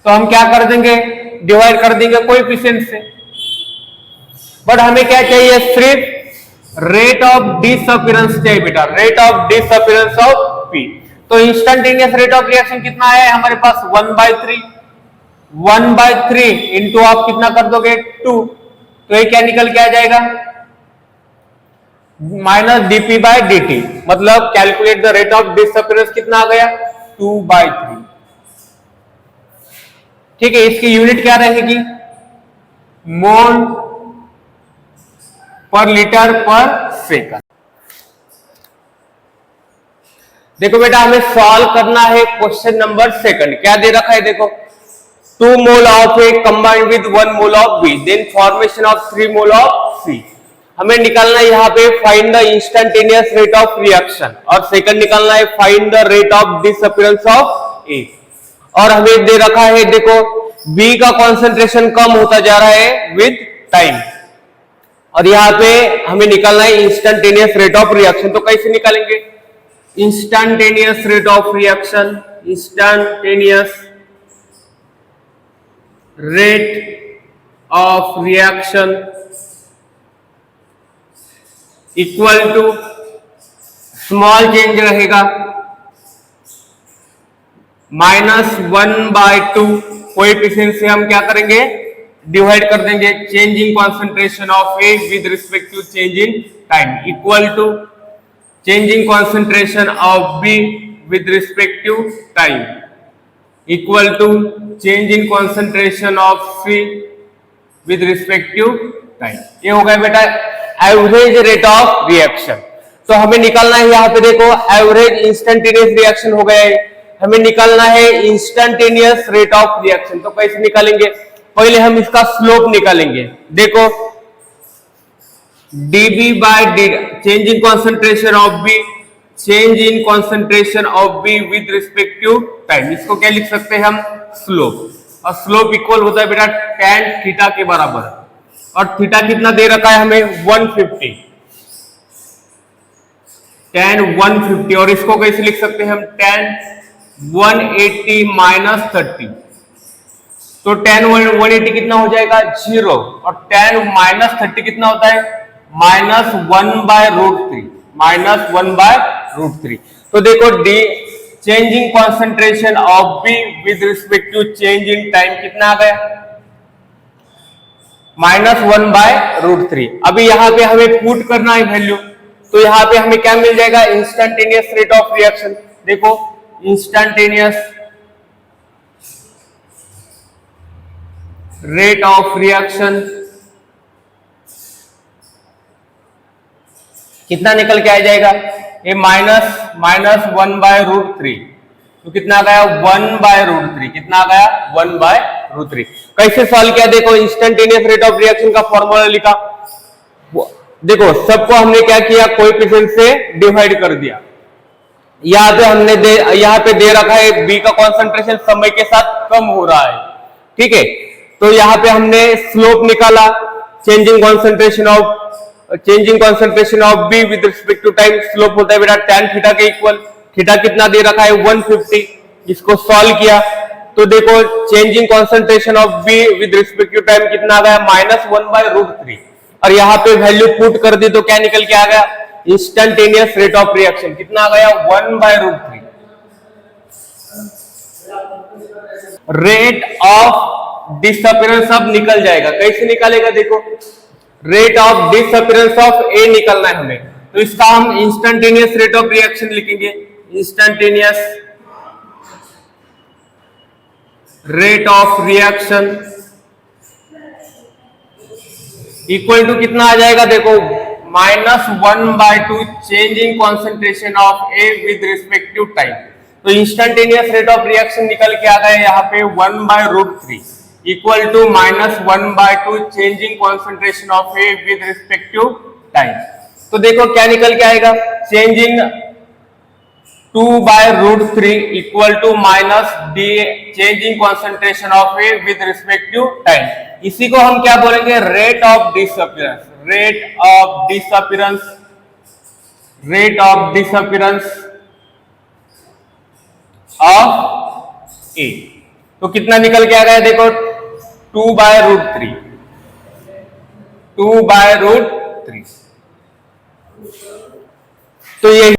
तो हम क्या कर देंगे, डिवाइड कर देंगे कोएफिशिएंट से। बट हमें क्या चाहिए, सिर्फ रेट ऑफ डिसअपीयरेंस चाहिए बेटा, rate of disappearance of P। तो इंस्टेंटेनियस रेट ऑफ रिएक्शन कितना है हमारे पास, 1/3। 1/3 इंटू आप कितना कर दोगे, 2। तो ये क्या निकल के आ जाएगा, -dP बाय dt। मतलब calculate the rate of disappearance कितना आ गया, 2/3। ठीक है, इसकी यूनिट क्या रहेगी, मोल पर लीटर पर सेकंड। देखो बेटा हमें सॉल्व करना है क्वेश्चन नंबर सेकंड। क्या दे रखा है देखो, 2 mole of A combined with 1 mole of B then formation of 3 mole of C। हमें निकालना है यहाँ पे find the instantaneous rate of reaction, और सेकंड निकालना है find the rate of disappearance of A। और हमें दे रखा है देखो B का कॉन्सेंट्रेशन कम होता जा रहा है विद टाइम। और यहाँ पे हमें निकालना है इंस्टेंटेनियस रेट ऑफ रिएक्शन। तो कैसे निकालेंगे, instantaneous rate of reaction, instantaneous rate of reaction equal to small change रहेगा -1/2। कोएफिशिएंट से हम क्या करेंगे, डिवाइड कर देंगे changing concentration of A with respect to change in time equal to changing concentration of B with respect to time equal to change in concentration of C with respect to time. ये हो गया बेटा एवरेज रेट ऑफ रिएक्शन। तो हमें निकालना है यहाँ पे देखो एवरेज इंस्टेंटेनियस रिएक्शन हो गया है, हमें निकालना है इंस्टेंटेनियस रेट ऑफ रिएक्शन। तो कैसे निकालेंगे, पहले हम इसका स्लोप निकालेंगे। देखो dB by d, change in concentration of B, change in concentration of B with respect to time. इसको क्या लिख सकते हैं हम, स्लोप। और स्लोप इक्वल होता है बेटा tan थीटा के बराबर, और थीटा कितना दे रखा है हमें 150, tan 150। और इसको कैसे लिख सकते हैं हम, tan 180 माइनस 30। तो tan 180 कितना हो जाएगा 0, और tan माइनस 30 कितना होता है -1/√3, -1/√3। तो देखो d changing concentration of B with respect to change in time कितना आ गया, -1/√3। अभी यहां पे हमें पुट करना है वैल्यू, तो यहां पे हमें क्या मिल जाएगा, इंस्टेंटेनियस रेट ऑफ रिएक्शन। देखो इंस्टेंटेनियस रेट ऑफ रिएक्शन कितना निकल के आ जाएगा, ये -1/√3, तो कितना आ गया 1/√3, कितना आ गया 1/√3। कैसे सॉल्व किया, देखो इंस्टेंटेनियस रेट ऑफ रिएक्शन का फॉर्मूला लिखा, देखो सबको हमने क्या किया, कोएफिशिएंट से डिवाइड कर दिया। यहाँ पे दे रखा है बी का कॉन्सेंट्रेशन समय के साथ कम हो रहा है, ठीक है। तो यहाँ पे हमने स्लोप निकाला, changing concentration of B with respect to time, slope होता है बेटा tan थीटा के इक्वल, थीटा कितना दे रखा है 150। इसको सॉल्व किया तो देखो changing concentration of B with respect to time कितना आ गया, -1/√3। और यहाँ पे वैल्यू पुट कर दी तो क्या निकल के आ गया, इंस्टेंटेनियस रेट ऑफ रिएक्शन कितना आ गया 1/√3। रेट ऑफ डिसअपीयरेंस अब निकल जाएगा, कैसे निकालेगा, देखो rate of disappearance of A निकलना है हमें, तो इसका हम इंस्टेंटेनियस रेट ऑफ रिएक्शन लिखेंगे, instantaneous rate of reaction equal to कितना आ जाएगा, देखो -1/2 change in concentration of A with respect to time. तो इंस्टेंटेनियस रेट ऑफ रिएक्शन निकल के आ गया यहाँ पे 1/√3 equal to -1/2 changing concentration of A with respect to time. तो देखो क्या निकल के आएगा, changing 2/√3 equal to -d changing concentration of A with respect to time. इसी को हम क्या बोलेंगे, rate of disappearance, rate of disappearance, rate of disappearance of A. तो कितना निकल के आ गया, देखो 2/√3, 2/√3। तो ये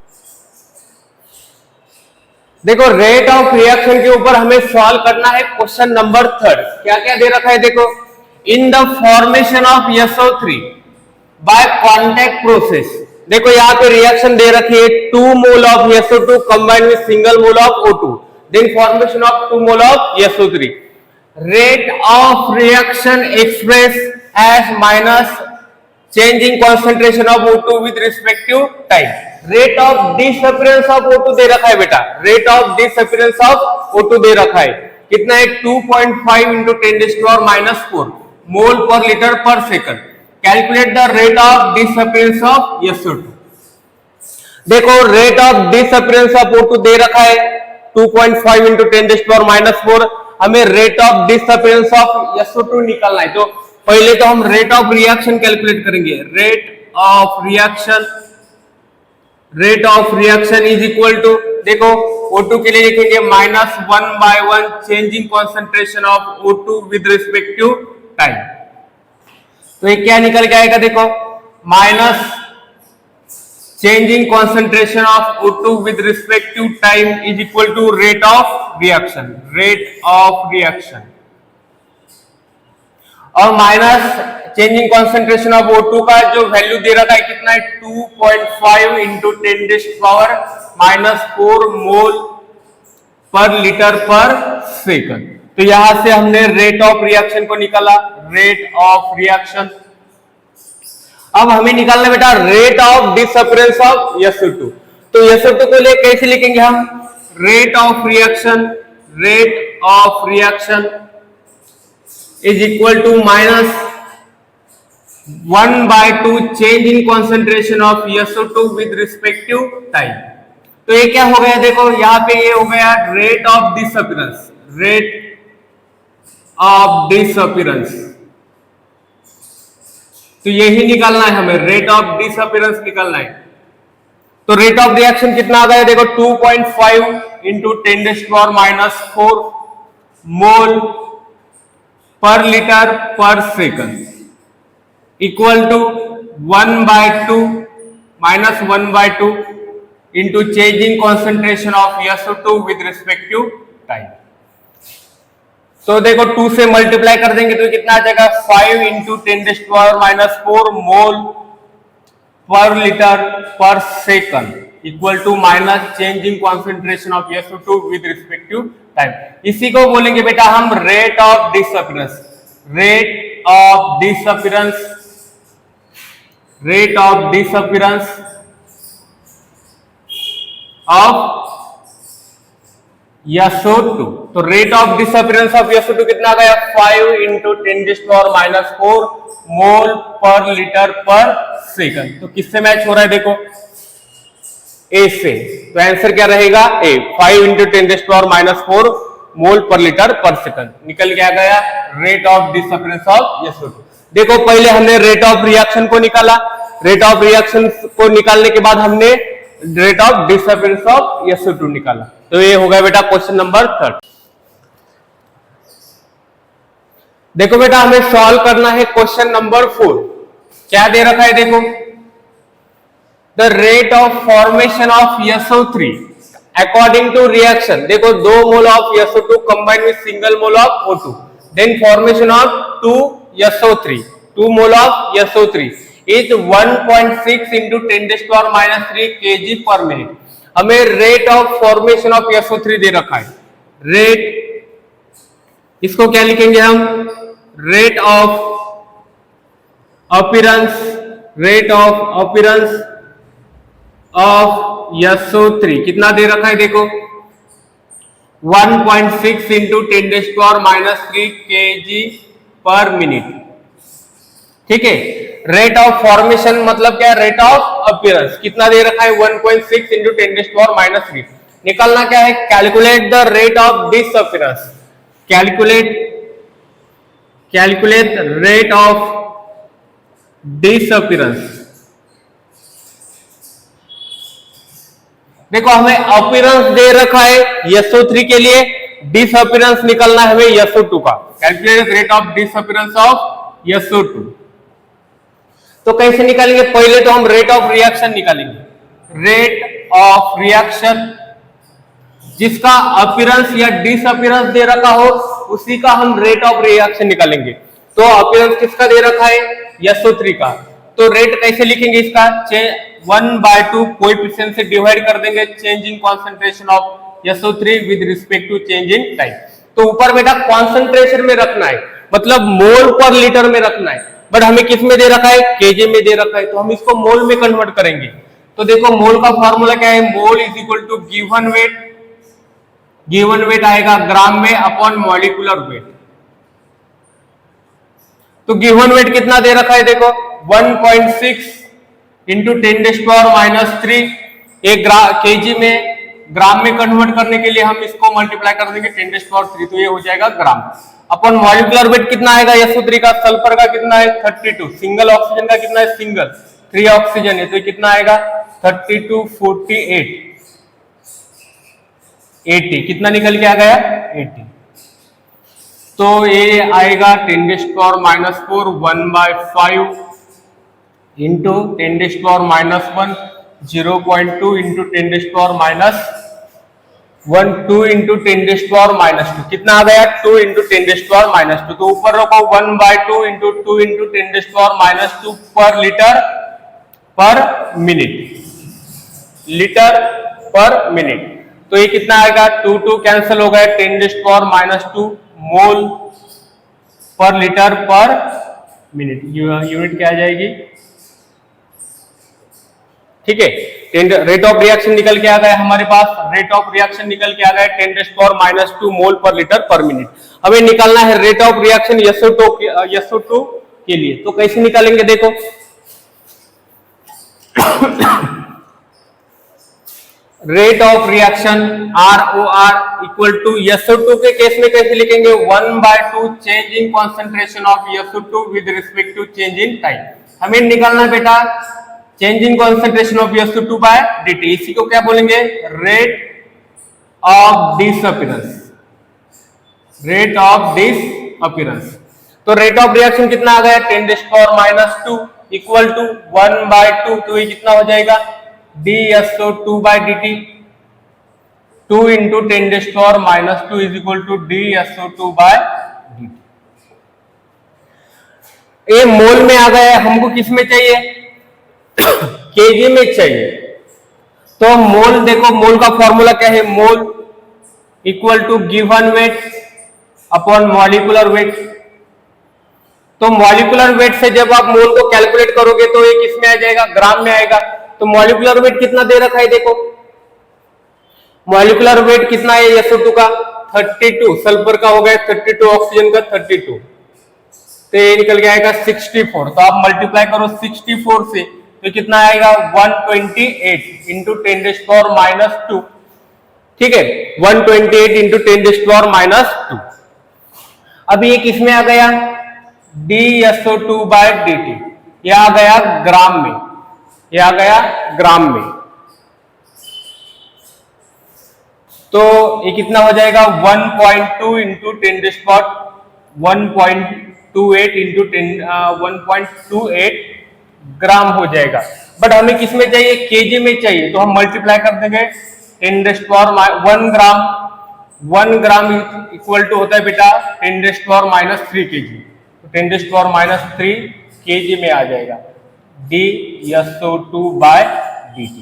देखो रेट ऑफ रिएक्शन के ऊपर हमें सॉल्व करना है क्वेश्चन नंबर 3। क्या क्या दे रखा है, देखो in the formation of SO3 by contact process. देखो यहाँ पे रिएक्शन दे रखी है 2 mole of SO2 combined with single mole of O2, then formation of 2 mole of SO3। Rate of reaction express as minus changing concentration of O2 with respect to time. Rate of disappearance of O2 दे रखा है बेटा, rate of disappearance of O2 दे रखा है, कितना है 2.5 × 10⁻⁴ मोल पर लीटर पर second. Calculate the rate of disappearance of SO2। देखो rate of disappearance of O2 दे रखा है 2.5 × 10⁻⁴, हमें rate of disappearance of SO2 निकालना है। तो पहले तो हम रेट ऑफ रिएक्शन कैलकुलेट करेंगे, rate of reaction is equal to, देखो O2 के लिए लिखेंगे -1/1 changing concentration of O2 with respect to time. तो ये क्या निकल के आएगा, देखो minus changing concentration of O2 with respect to time is equal to rate of reaction, rate of reaction, और minus changing concentration of O2 का जो वैल्यू दे रखा है कितना है 2.5 × 10⁻⁴ मोल पर लीटर पर सेकंड। तो यहां से हमने रेट ऑफ रिएक्शन को निकाला, रेट ऑफ रिएक्शन। अब हमें निकालना बेटा rate of disappearance of SO2। तो SO2 को ले कैसे लिखेंगे हम, rate of reaction, rate of reaction is equal to minus 1/2 change in concentration of SO2 with respect to time. तो ये क्या हो गया, देखो यहाँ पे ये हो गया rate of disappearance, rate of disappearance. तो यही निकालना है हमें, रेट ऑफ डिसअपीयरेंस निकालना है। तो रेट ऑफ रिएक्शन कितना आ गया, देखो 2.5 इंटू 10⁻⁻⁴ मोल पर लीटर पर second equal to 1/2 minus 1/2 into change in concentration of SO2 with respect to time. तो देखो 2 से मल्टीप्लाई कर देंगे तो कितना आ जाएगा, 5 इंटू 10⁻⁻⁴ मोल पर लीटर पर second equal to minus change in concentration of SO2 with respect to time. इसी को बोलेंगे बेटा हम rate of disappearance, rate of disappearance, rate of disappearance of SO2। तो rate of disappearance of SO2 कितना आ गया, 5 इंटू 10⁻⁻⁴ मोल पर लीटर पर सेकंड। तो किससे मैच हो रहा है, देखो ए से, तो आंसर क्या रहेगा, ए। 5 इंटू 10⁻⁻⁴ मोल पर लीटर पर सेकंड निकल के आ गया rate of disappearance of SO2। देखो पहले हमने रेट ऑफ रिएक्शन को निकाला, रेट ऑफ रिएक्शन को निकालने के बाद हमने rate of disappearance of SO2 निकाला। तो ये हो गया बेटा क्वेश्चन नंबर 3। देखो बेटा हमें सॉल्व करना है क्वेश्चन नंबर 4। क्या दे रखा है, देखो the rate of formation of SO3 according to reaction. देखो 2 mole of SO2 combine with single mole of O2, then formation of 2 SO3, 2 mole of SO3 is 1.6 into 10⁻³ kg per minute. हमें rate of formation of SO3 दे रखा है, रेट, इसको क्या लिखेंगे हम, rate of appearance, rate of appearance of SO3 कितना दे रखा है, देखो 1.6 इंटू 10⁻³ kg पर मिनट। ठीक है, रेट ऑफ फॉर्मेशन मतलब क्या, रेट ऑफ अपीयरेंस कितना दे रखा है, 1.6 इंटू 10⁻³ निकालना क्या है, calculate the rate of disappearance, calculate rate of disappearance. देखो हमें अपीयरेंस दे रखा है SO3 के लिए, डिसअपीयरेंस निकालना है हमें SO2 का, calculate rate of disappearance of SO2। तो कैसे निकालेंगे, पहले तो हम रेट ऑफ रिएक्शन निकालेंगे, रेट ऑफ रिएक्शन जिसका अपीयरेंस या डिसअपीयरेंस दे रखा हो उसी का हम रेट ऑफ रिएक्शन निकालेंगे। तो अपीयरेंस किसका दे रखा है, SO3 का, तो रेट कैसे लिखेंगे इसका, 1/2 कोएफिशिएंट से डिवाइड कर देंगे change in concentration of SO3 with respect to change in time. तो ऊपर बेटा कॉन्सेंट्रेशन में रखना है, मतलब मोल पर लीटर में रखना है, बट हमें किस में दे रखा है, केजी में दे रखा है, तो हम इसको मोल में कन्वर्ट करेंगे। तो देखो मोल का फॉर्मूला क्या है, mole is equal to given weight, given weight आएगा ग्राम में अपॉन मॉलिक्यूलर वेट। तो गिवन वेट कितना दे रखा है, देखो 1.6 इंटू 10⁻³ एक केजी में, ग्राम में कन्वर्ट करने के लिए हम इसको मल्टीप्लाई कर देंगे 10⁻³, तो ये हो जाएगा ग्राम। अपन मॉलिक्यूलर वेट कितना आएगा SO3 का, सल्फर का कितना है 32, सिंगल ऑक्सीजन का कितना है, सिंगल 3 ऑक्सीजन है, तो कितना आएगा 32, 48, 80, कितना निकल के आ गया 80। तो ये आएगा 10⁻⁴ 1/5 इंटू 10⁻⁻1, 0.2 इंटू 10⁻⁻1, 2 इंटू 10⁻⁻², कितना आ गया 2 इंटू 10⁻⁻²। तो ऊपर रखो 1/2 इंटू 2 इंटू 10⁻⁻² पर लीटर पर मिनट, लीटर पर मिनट। तो ये कितना आएगा, 2 कैंसिल हो गया, 10⁻⁻² मोल पर लीटर पर मिनट, यूनिट क्या आ जाएगी, ठीक है। रेट ऑफ रिएक्शन निकल के आ गया हमारे पास, रेट ऑफ रिएक्शन निकल के आ गया 10⁻⁻² मोल पर लीटर पर मिनट। हमें निकालना है रेट ऑफ रिएक्शन SO2 के लिए। तो कैसे निकालेंगे देखो, rate of reaction ROR equal to SO2 के केस में कैसे लिखेंगे, 1/2 change in concentration of SO2 with respect to change in time. हमें निकालना है बेटा change in concentration of SO2 by dt। इसी को क्या बोलेंगे, rate of disappearance, rate of disappearance. तो रेट ऑफ रिएक्शन कितना आ गया, 10⁻² इक्वल टू 1/2, तो ये कितना हो जाएगा DSO2 by dt, 2 into 10⁻² is equal to DSO2 by dt। ये मोल में आ गया, हमको किस में चाहिए, केजी में चाहिए। तो मोल देखो, मोल का फॉर्मूला क्या है, mole equal to given weight upon molecular weight. तो मॉलिक्यूलर वेट से जब आप मोल को कैलकुलेट करोगे तो ये किस में आ जाएगा, ग्राम में आएगा। तो मॉलिक्यूलर वेट कितना दे रखा है, देखो मॉलिक्यूलर वेट कितना है SO2 का 32, सल्फर का हो गया 32, ऑक्सीजन का 32, तो ये निकल के आएगा 64। तो आप मल्टीप्लाई करो 64 से, तो कितना आएगा 128 इंटू 10⁻²। ठीक है, 128 इंटू 10⁻²। अब ये किस में आ गया, DSO2 by dt, ये आ गया ग्राम में, ये आ गया ग्राम में। तो ये कितना हो जाएगा 1.2 इंटू 1.28 इंटू 1.28 ग्राम हो जाएगा। बट हमें किस में चाहिए, केजी में चाहिए, तो हम मल्टीप्लाई कर देंगे 1 ग्राम इक्वल टू होता है बेटा 10⁻³ केजी, तो 10⁻³ केजी में आ जाएगा DSO2 by dt।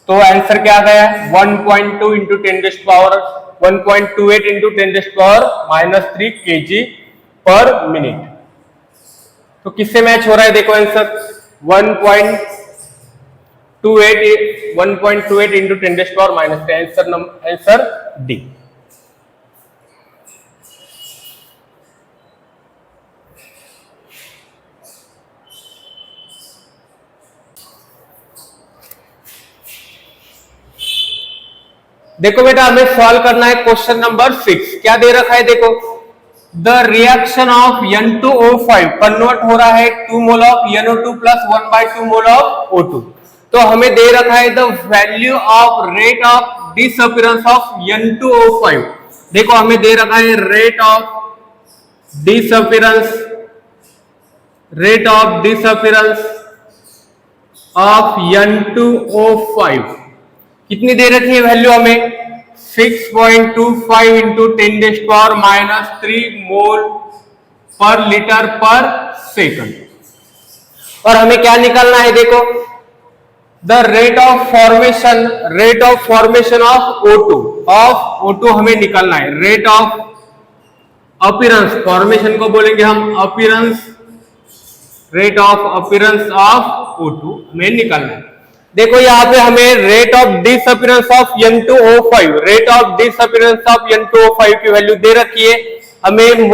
तो आंसर क्या आ गया, 1.2 इंटू 1.28 इंटू 10⁻³ केजी पर मिनट। तो किससे मैच हो रहा है, देखो आंसर 1.28 इंटू 10⁻³ आंसर डी। देखो बेटा हमें सॉल्व करना है क्वेश्चन नंबर 6। क्या दे रखा है, देखो the reaction of N2O5 convert हो रहा है 2 mole of NO2 plus 1/2 mole of O2। तो हमें दे रखा है the value of rate of disappearance of N2O5। देखो हमें दे रखा है rate of disappearance of N2O5 कितनी दे रखी है वैल्यू हमें, 6.25 इंटू 10⁻³ मोल पर लीटर पर सेकंड। और हमें क्या निकालना है, देखो the rate of formation of O2 हमें निकालना है। रेट ऑफ अपीयरेंस, फॉर्मेशन को बोलेंगे हम appearance, rate of appearance of O2 हमें निकालना है। देखो यहाँ पे हमें rate of disappearance of N2O5, rate of disappearance of N2O5 की वैल्यू दे रखी है, हमें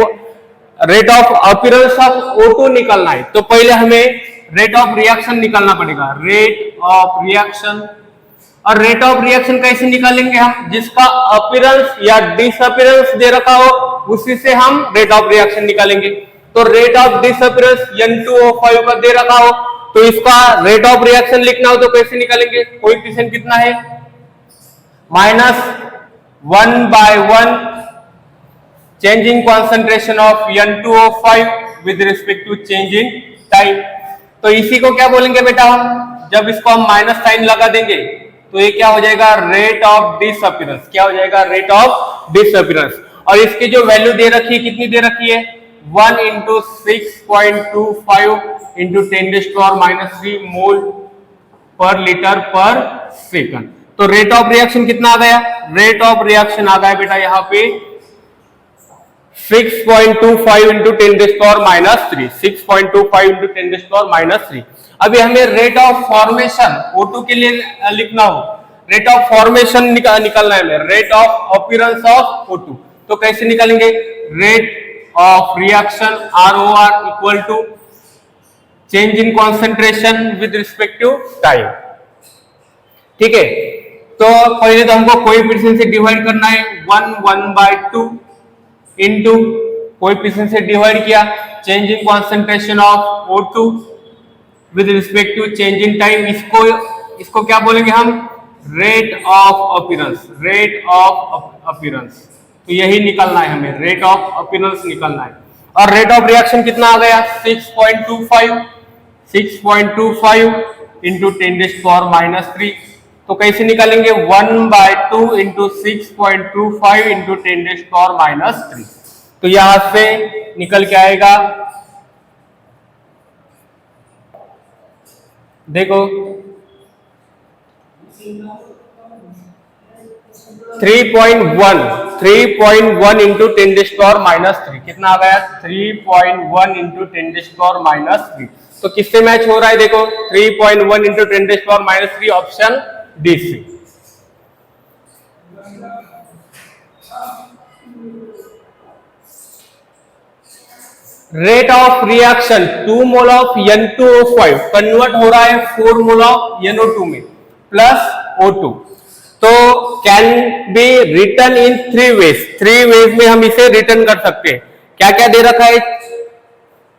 rate of appearance of O2 निकालना है। तो पहले हमें रेट ऑफ रिएक्शन निकालना पड़ेगा, रेट ऑफ रिएक्शन। और रेट ऑफ रिएक्शन कैसे निकालेंगे हम, जिसका अपीयरेंस या डिसअपीयरेंस दे रखा हो उसी से हम रेट ऑफ रिएक्शन निकालेंगे। तो रेट ऑफ डिसअपीयरेंस N2O5 का दे रखा हो तो इसका रेट ऑफ रिएक्शन लिखना हो तो कैसे निकालेंगे, कोएफिशिएंट कितना है -1/1 change in concentration of N2O5 with respect to change in time. तो इसी को क्या बोलेंगे बेटा हम, जब इसको हम माइनस साइन लगा देंगे तो ये क्या हो जाएगा, रेट ऑफ डिसअपीयरेंस। क्या हो जाएगा, रेट ऑफ डिसअपीयरेंस। और इसकी जो वैल्यू दे रखी है, कितनी दे रखी है, 1 इंटू 6.25 इंटू 10⁻³ मोल पर लीटर पर सेकंड। तो रेट ऑफ रिएक्शन कितना आ गया, रेट ऑफ रिएक्शन आ गया बेटा यहाँ पे 6.25 इंटू 10⁻³ 6.25 इंटू 10⁻³। अभी हमें रेट ऑफ फॉर्मेशन O2 के लिए लिखना हो, रेट ऑफ फॉर्मेशन निकालना है हमें, rate of appearance of O2। तो कैसे निकालेंगे, rate of reaction ROR equal to change in concentration with respect to time. ठीक है, तो पहले तो हमको कोएफिशिएंट से डिवाइड करना है, 1/2 इंटू कोएफिशिएंट से डिवाइड किया, change in concentration of O2 with respect to change in time. इसको क्या बोलेंगे हम? Rate of appearance, rate of appearance. तो यही निकलना है हमें, रेट ऑफ अपीयरेंस निकलना है। और रेट ऑफ रिएक्शन कितना आ गया? 6.25 इंटू 10⁻³ तो कैसे निकालेंगे? 1/2 इंटू 6.25 इंटू 10⁻³। तो यहां से निकल के आएगा, देखो 3.1 इंटू 10⁻³ कितना आ गया? 3.1 इंटू 10⁻³ तो किससे मैच हो रहा है? देखो 3.1 इंटू 10⁻³ ऑप्शन डी से। Rate of reaction 2 mole of N2O5 convert हो रहा है 4 मोल ऑफ NO2 में प्लस O2। तो can be written in 3 ways. 3 ways में हम इसे रिटर्न कर सकते हैं। क्या क्या दे रखा है?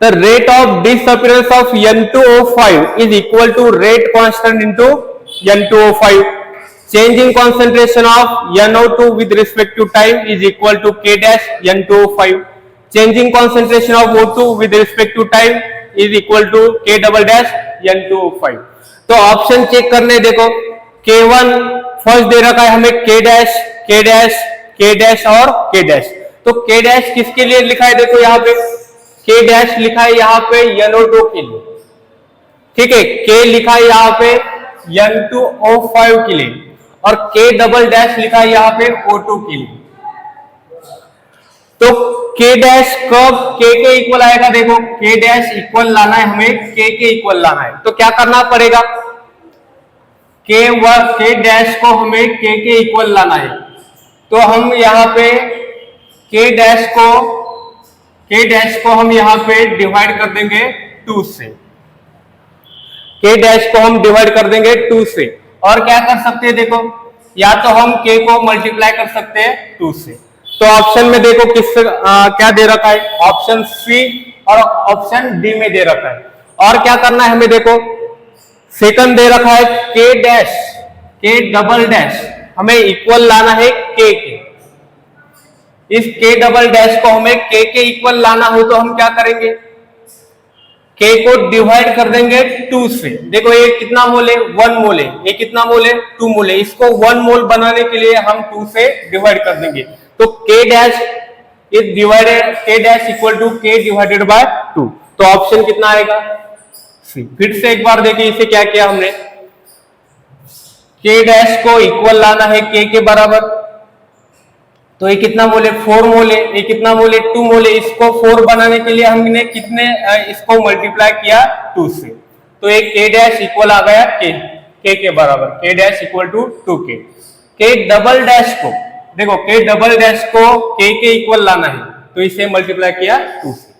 The rate of disappearance of N2O5 is equal to rate constant into N2O5। Change in concentration of NO2 with respect to time is equal to K dash N2O5। Changing concentration of O2 with respect to time is equal to K double dash N2O5। तो ऑप्शन चेक करने, देखो K1 फर्स्ट दे रखा है हमें, K dash K dash K dash और K डैश। तो K डैश किसके लिए लिखा है? देखो यहाँ पे K डैश लिखा है यहाँ पे NO2 के लिए। ठीक है, K लिखा है यहाँ पे N2O5 के लिए और K डबल डैश लिखा है यहाँ पे O2 के लिए। तो K डैश कब K के इक्वल आएगा? देखो K डैश इक्वल लाना है हमें, K के इक्वल लाना है। तो क्या करना पड़ेगा? K डैश को हमें K के इक्वल लाना है। तो हम यहाँ पे K डैश को हम यहाँ पे डिवाइड कर देंगे 2 से। K डैश को हम डिवाइड कर देंगे 2 से। और क्या कर सकते हैं? देखो या तो हम K को मल्टीप्लाई कर सकते हैं 2 से। तो ऑप्शन में देखो क्या दे रखा है? ऑप्शन सी और ऑप्शन डी में दे रखा है। और क्या करना है हमें? देखो सेकंड दे रखा है K dash K double dash हमें इक्वल लाना है K के। इस K डबल डैश को हमें K के इक्वल लाना हो तो हम क्या करेंगे? K को डिवाइड कर देंगे 2 से। देखो ये कितना मोल है? 1 मोल है। ये कितना मोल है? 2 मोल है। इसको 1 मोल बनाने के लिए हम 2 से डिवाइड कर देंगे। तो K dash is divided, K dash equal to K divided by 2। तो ऑप्शन कितना आएगा? सी। फिर से एक बार देखिए इसे क्या किया हमने। K डैश को इक्वल लाना है K के बराबर। तो ये कितना मोल है? 4 मोल है। ये कितना मोल है? 2 मोल है। इसको 4 बनाने के लिए हमने इसको मल्टीप्लाई किया 2 से। तो एक K डैश इक्वल आ गया K के बराबर। K dash equal to 2K। K double dash को देखो K डबल डैश को K के इक्वल लाना है तो इसे मल्टीप्लाई किया 2 से।